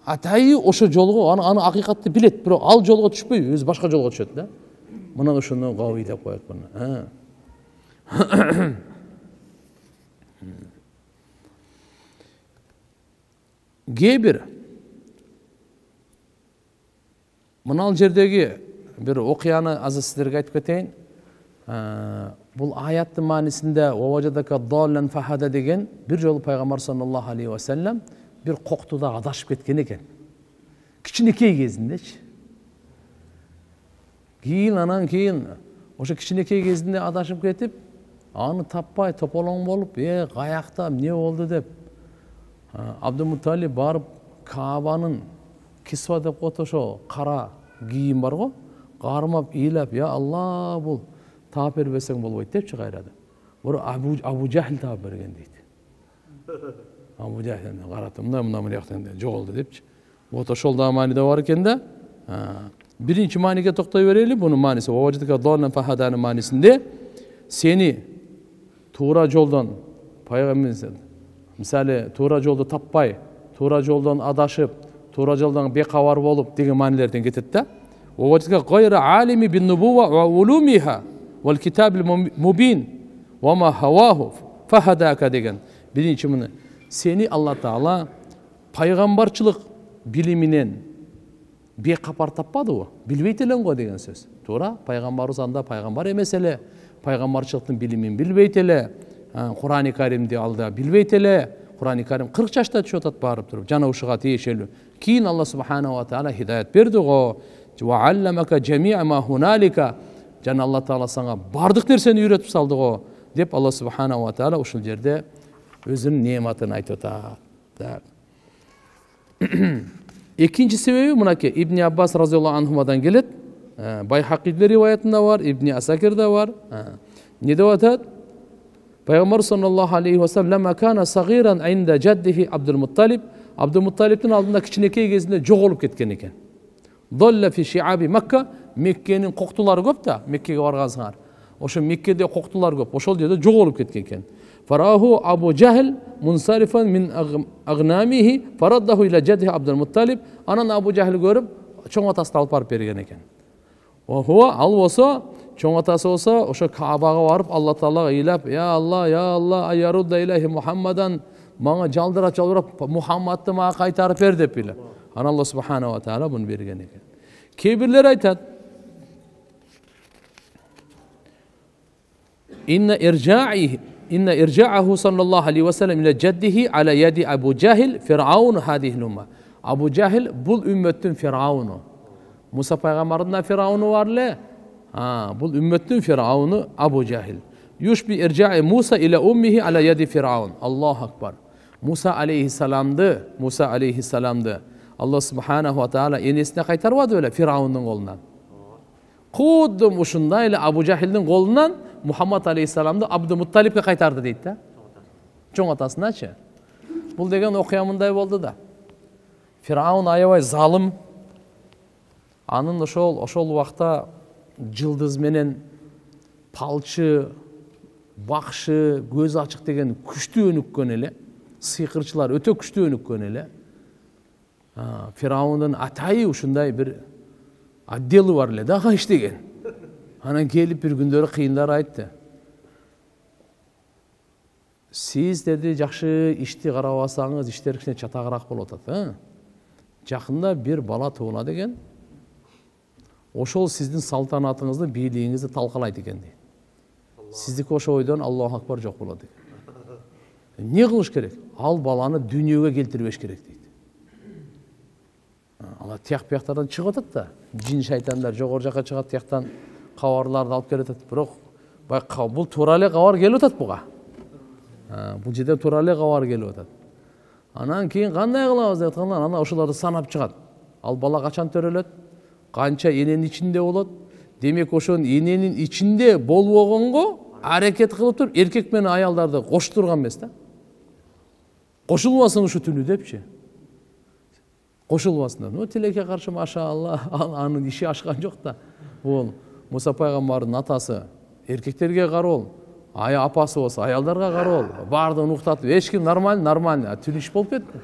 S1: атайы ошо жолго аны акыйкатты билет, бирок ал жолго түшпөй, өзү башка жолго түшөт да. Мына ошону гавий деп коет буну. Кээ бир мынал жердеги бир окуяны азыр сиздерге айтып кетейин. Бул аяттын маанисинде "Ваважадака даллан фахада" деген бир жолу пайгамбар саллаллаху алейхи ва саллям бир коктуда адашып кеткен экен. Кичинекей кезиндечи. Анан кийин ошо кичинекей кезинде адашып кетип, аны таппай тополоң болуп, каякта эмне болду деп Абдулмуталиб барып Каабанын кисва деп коет, ошо кара кийим бар го, кармап ыйлап, "Я Алла, бул таап бербесең болбойт" депчи кайрады. Бир Абу Жахл таап берген дейт. Абу Жахл каратып, мына жактан жоголду депчи. Вот ошол да мааниде бар экен да. Биринчи мааниге токтой берели. Бунун мааниси "Ваважадака даллан фахаданын" маанисинде сени туура жолдон пайгамбар мисалы туура жолду таппай, туура жолдон адашып, туура жолдон бекабар болуп деген маанилерден кетет да. "Ваважадака гайра алими бин нубува ва улумиха вал китабил мубин ва ма хаваху фахадака" деген. Биринчи муну сени Алла Таала пайгамбарчылык билиминен бекапар таппадыбы? Билбейт элең го деген сөз. Туура, пайгамбарыбыз анда пайгамбар эмес эле, пайгамбарчылыктын билимин билбейт эле, Кур'ан-ы Каримди алда билбейт эле. Кур'ан-ы Карим 40 жашта түшүп атат барып туруп, жана ушуга тиешелүү. Кийин Алла субханаху ва таала хидаят берди го. "Ва алламака жами'a ма хуналика", жана Алла Таала сага бардык нерсени үйрөтүп салды го деп Алла субханаху ва таала ушул жерде өзүнүн неаматын айтып атат. Экинчи себеби мынакей Ибн Аббас разияллаху анхумадан келет. Байхақиде риваятында бар, Ибн Асакирде бар. Не деп атат? Пайгамбар саллаллаху алейхи ва саллям кана сагиран инда жаддихи Абдулмутталиб. Абдулмутталибтин алдында кичинекей кезинде жоголуп кеткен экен. Долла фи шиаби Макка, Меккенин коктулары көп да, Меккеге баргансыңар. Ошо Меккеде коктулар көп. Ошол жерде жоголуп кеткен экен. Фараху Абу Жахл мунсарифан мин агнамихи фараддаху ила жаддихи Абдулмутталиб. Анан Абу Жахл көрүп, чоң атасты алып барып берген экен. Ал болсо, чоң атасы болсо, ошо Каабага барып Алла Таалага ыйлап, "Я Алла, айярудда илайхи Мухаммадан", мага жалбырап Мухаммадты мага кайтарып бер деп ыйлап. Анан Алла субханаху ва таала буну берген экен. Кейбирлер айтат, Inna irja'ahu sallallahu aleyhi ve sellem ila jaddihi ala yadi Abu Jahil Firavun hadihil umma. Abu Jahil bul ümmetin Firavunu. Musa peygamberinde Firavunu var le. Bul ümmetin Firavunu Abu Jahil. Yushbi irja'i Musa ila ummihi ala yadi Firavun. Allahu akbar. Musa aleyhisselamdı. Allah subhanahu wa taala enesine kaytarmadı öyle Firavun'un kolundan. Kuddum uşundayla Abu Jahil'in kolundan Muhammed aleyhisselamdı Abdülmuttalib'e kaytardı deydi de. Çoğun atasındaçı. Bul degen okuyamınday oldu da. Firavun ayabay zalim. Anın oşol vaqta жылдыз менен палчы, бакшы, көз ачык деген күчтүү өнүккөн эле. Сыйкырчылар өтө күчтүү өнүккөн эле. Firavun'un атайы ушундай бир отделы бар эле да иштеген. Анан келип бир күндөрү кыйындар айтты. Сиз деди жакшы ишти карабасаңыз, иштер кичине чатагыраак болуп атат. Жакында бир бала туулат экен. Ошол сиздин салтанатыңызды, бийлигиңизди талкалайт экен дейт. Сиздики ошо ойдон Аллаху акбар жок болот экен. Эмне кылыш керек? Ал баланы дүйнөгө келтирбеш керек дейт. Ала тияк-пияктардан чыгып атат да. Жин шайтандар жогору жака чыгат, тияктан кабарларды алып келип атат. Бирок бул туура эле кабар келип атат буга. Бул жерде туура эле кабар келип атат. Анан кийин кандай кылабыз деп атканда, анан ошолорду санап чыгат. Ал бала качан төрөлөт? Канча эненин ичинде болот? Демек ошонун эненин ичинде болбогонго аракет кылып туруп, эркек менен аялдарды коштурган эмес да. Кошулбасын ушу түнү депчи. Кошулбасын. Тилекке каршы машалла, анын иши ашкан жок да. Бул Муса пайгамбардын атасы эркектерге кароо, апасы болсо аялдарга кароо, баардыгын уктатып, эч ким нормально, түнүш болуп кетти.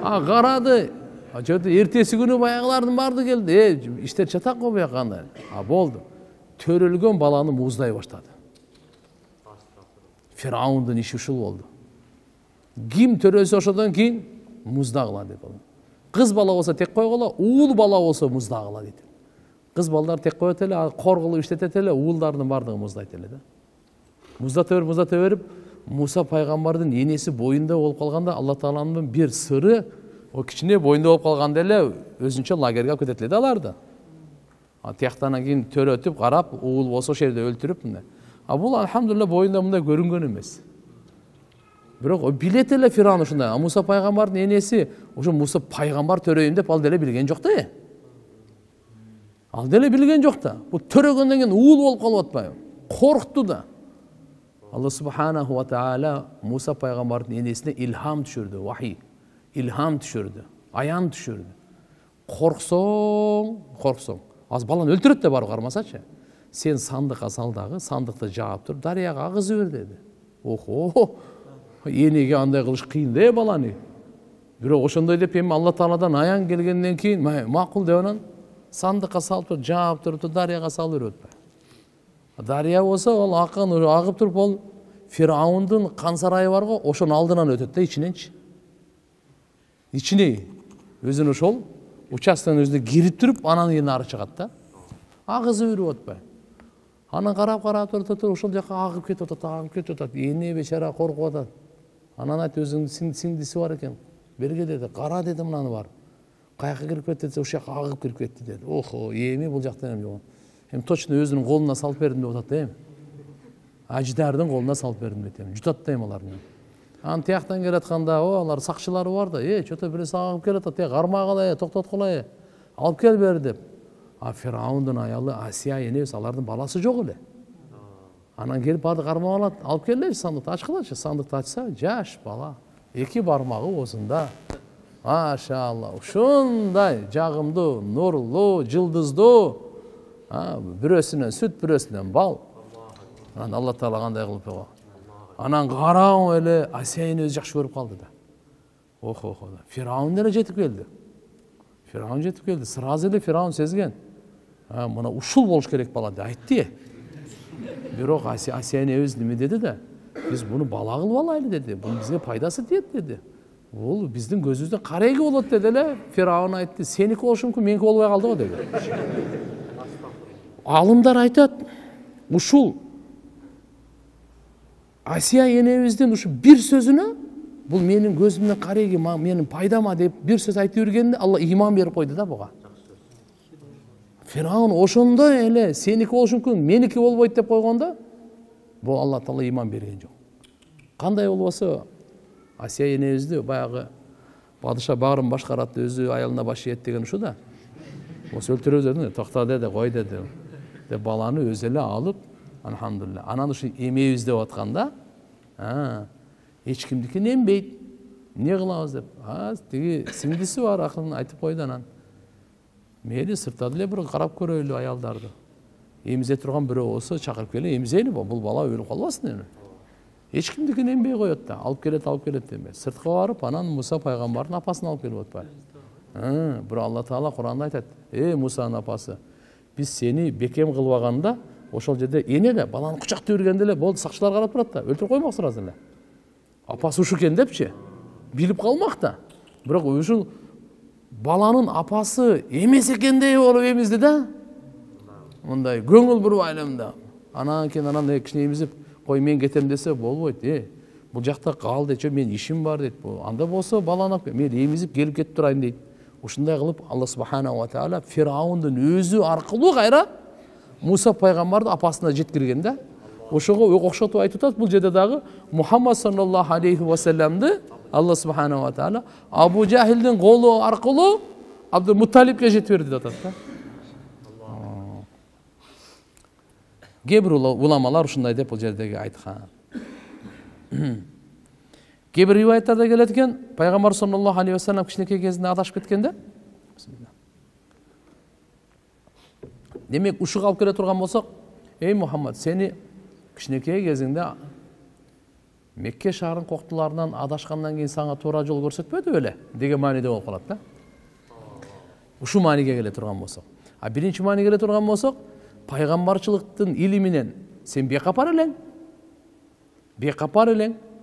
S1: Карады. Эртеси күнү баягылардын барды келди. Иштер чатак го буяк кандай. Болду. Төрөлгөн баланы муздай баштады. Фираундун иши ушул болду. Ким төрөлсө ошодон кийин муздагыла деп болду. Кыз бала болсо тек койгула, уул бала болсо муздагыла дейт. Кыз балдар тек коет эле, кор кылып иштетет эле, уулдардын бардыгы муздайт эле да. Муздата берип, Муса пайгамбардын энеси боюнда болуп калганда, Алла Тааланын бир сыры, о кичине боюнда болуп калганда эле өзүнчө лагерге алып кетет эле да аларды. Тияктан кийин төрөтүп, карап, уул болсо ошол жерде өлтүрүп мындай. Бул алхамдулилла боюнда мындай көрүнгөн эмес. Бирок билет эле Фиран ушундай. Муса пайгамбардын энеси, ошо Муса пайгамбар төрөйүн деп ал деле билген жок да. Ал деле билген жок да. Бул төрөгөндөн кийин уул болуп калып атпайбы? Коркту да. Алла субханаху ва таала Муса пайгамбардын энесине илхам түшүрдү, вахий. Илхам түшүрдү, аян түшүрдү. Корксоң. Az баланы өлтүрөт да барып кармасачы. Сен сандыкка сал дагы, сандыкты жаап туруп, дарыяга агызып бер деди. Охо. Энеге андай кылыш кыйын да баланы. Бирок ошондой деп эми Алла Тааладан аян келгенден кийин макул деп анан сандыкка салып туруп, жаап туруп, дарыяга салып берип атпайбы? Дария болсо ал акын агып туруп, ол Фираундун кан сарайы бар го, ошонун алдынан өтөт да ичиненчи. Ичине өзүн ошол участканын өзүнө кирип туруп, анан кийин ары чыгат да. Агызып берип атпайбы? Анан карап туруп, ошол жака агып кетип атат. Эне бечара коркуп атат. Анан айт, өзүнүн сиңдиси бар экен. Берге деди, кара деди мынаны бар. Каяка кирип кетти десе, ошол жака агып кирип кетти деди. Охо, эми бул жактан жок. Эми точно өзүнүн колуна салып бердим деп атат да эми. Аждардын колуна салып бердим дейт эми. Жутат да эми аларды. Анан тияктан келатканда, алар сакчылары бар да, чото бирөөсү агып келатат, кармагыла, токтоткула, алып кел бер деп. Фираундун аялы Асия энебиз алардын баласы жок эле. Анан келип барды кармап алат, алып келчи сандыкты ачкылачы. Сандыкты ачса, жаш бала, 2 бармагы осунда. Машалла, ушундай жагымдуу, нурлуу, жылдыздуу. Бирөөсүнөн сүт, бирөөсүнөн бал. Анан Алла Таала кандай кылып койгон. Анан караң эле Асия эне өзү жакшы көрүп калды да. Охо. Фираун деле жетип келди. Сразу эле Фираун сезген. Мына ушул болуш керек бала деп айтты. Бирок Асия энебиз неме деди да? Биз буну бала кылып алайлы деди. Бунун бизге пайдасы тиет деди. Бул биздин көзүбүздө карайгы болот деди эле. Фираун айтты, сеники болушу мүмкүн, меники болбой калды го деди. Алымдар айтат, ушул Асия энебиздин ушу бир сөзүнө, бул менин көзүмдөн карайгы, менин пайдама деп бир сөз айтып жүргенде Алла иман берип койду да буга. Фираун ошондой эле сеники болушу мүмкүн, меники болбойт деп койгондо, бул Алла Таала иман берген жок. Кандай болбосо Асия энебизди баягы падыша багырын башкарат, өзү аялына баш ийет деген ушу да. Ошо өлтүрөбүз, токто деди, кой деди. Деп баланы өзү эле алып, алхамдулилла. Анан ушу эмебиз деп атканда, эч кимдикин эмбейт. Не кылабыз деп. Тиги сиңдиси бар, акырын айтып койду анан. Мейли сыртта деле бир карап көрөйлү аялдарды. Эмизе турган бирөө болсо чакырып келе, эмизейли бул бала өлүп калбасын эми. Эч кимдикин эмбей коет да. Алып келет эми. Сыртка барып, анан Муса пайгамбардын апасын алып келип атпайбы. Бирок Алла Таала Куранда айтат: Мусанын апасы, биз сени бекем кылбаганда, ошол жерде эне эле баланы кучактап жүргенде эле болду, сакчылар карап турат да, өлтүрүп коймок сразу эле. Апасы ушу экен депчи, билип калмак да. Бирок ушул баланын апасы эмес экендей болуп эмизди да. Мындай көңүл бурбай эле. Анан кийин кичине эмизип, кой мен кетем десе болбойт. Бул жакта кал дейт, мен ишим бар дейт. Анда болсо баланы мен эмизип келип кетип турайын дейт. Ушундай кылып Алла субханаху ва таала Фираундун өзү аркылуу кайра Муса пайгамбарды апасына жеткирген да. Ошого окшотуп айтып атат, бул жерде дагы Мухаммад саллаллаху алейхи ва салламды Алла субханаху ва таала Абу Жахилдин колу аркылуу Абдул Мутталибке жетип берди деп атат да. Кээ бир уламалар ушундай деп бул жердеги айткан. Кээ бир риваяттарда келет экен, пайгамбар саллаллаху алейхи ва саллам кичинекей кезинде адашып кеткенде. Демек ушуга алып келе турган болсок, эй Мухаммад, сени кичинекей кезиңде Мекке шаарынын коктуларынан адашкандан кийин сага туура жол көрсөтпөдү беле деген мааниде болуп калат да. Ушу мааниге келе турган болсок. Биринчи мааниге келе турган болсок, пайгамбарчылыктын илиминен сен бекапар элең,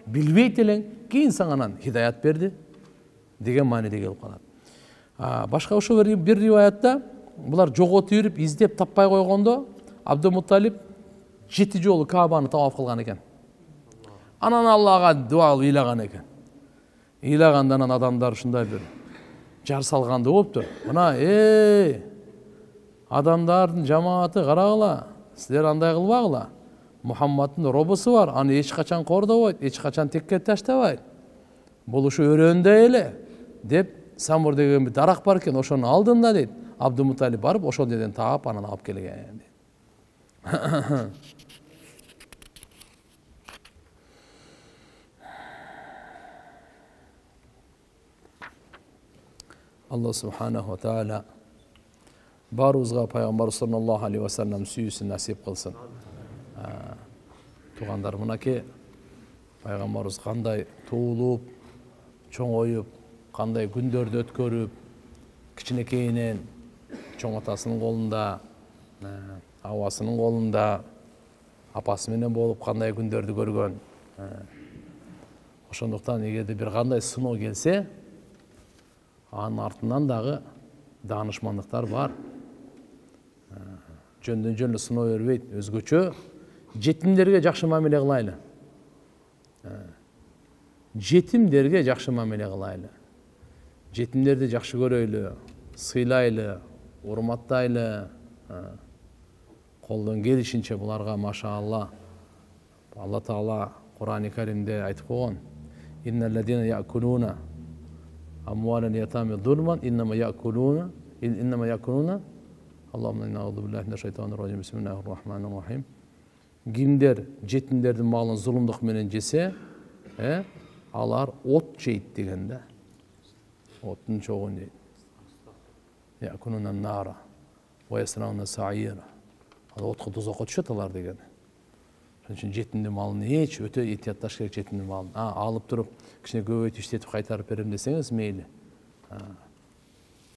S1: билбейт элең, кийин сага анан хидаят берди деген мааниде келип калат. Башка ошо бир риваятта булар жоготуп юрүп издеп таппай койгондо Абдумутталип 7 жолу Каабаны таваф кылган экен. Анан Аллага дуа кылып ыйлаган экен. Ыйлаганда анан адамдар ушундай бир жар салгандай болуптур. Мына адамдардын жамааты карагыла, силер андай кылбагыла. Мухаммадтын робосу бар, аны эч качан кордобойт, эч качан текке таштабайт. Бул ушу өрөөндө эле деп Самур деген бир дарак бар экен, ошонун алдында дейт. Абдумутталип барып, ошол жерден таап анан алып келген. Allah subhanahu wa ta'ala barыбызга пайгамбар саллаллаху алейхи ва саллям сүйүүсүн насип кылсын. Тугандар, мынакей пайгамбарыбыз кандай туулуп, чоңоюп, кандай күндөрдү өткөрүп, кичинекейинен чоң атасынын колунда, абасынын колунда, апасы менен болуп кандай күндөрдү көргөн. Ошондуктан эгерде бир кандай сыноо келсе, анын артынан дагы даанышмандыктар бар. Жөндөн жөн сыноо бербейт, өзгөчө жетимдерге жакшы мамиле кылайлы. Жетимдерге жакшы мамиле кылайлы. Жетимдерди жакшы көрөйлү, сыйлайлы, урматтайлы. Колдон келишинче буларга машаалла. Алла Таала Кур'ан-ы Каримде айтып койгон: "Инналлазина я'кулуна амвалал ятами зульман иннама я'кулуна Аллахумма инна аузу биллахи минаш шайтанир раджим. Бисмиллахир рахманир рахим." Кимдер жетимдердин малын зулумдук менен жесе, алар от жейт деген да. Оттун чогун жейт. Я'кулуна нара ва ясрауна саира. Отко тозокко түшөт алар деген. Ошон үчүн жетимдин малын өтө этиятташ керек. Жетимдин малын алып туруп кичине көбөйтүп иштетип кайтарып берем десеңиз мейли.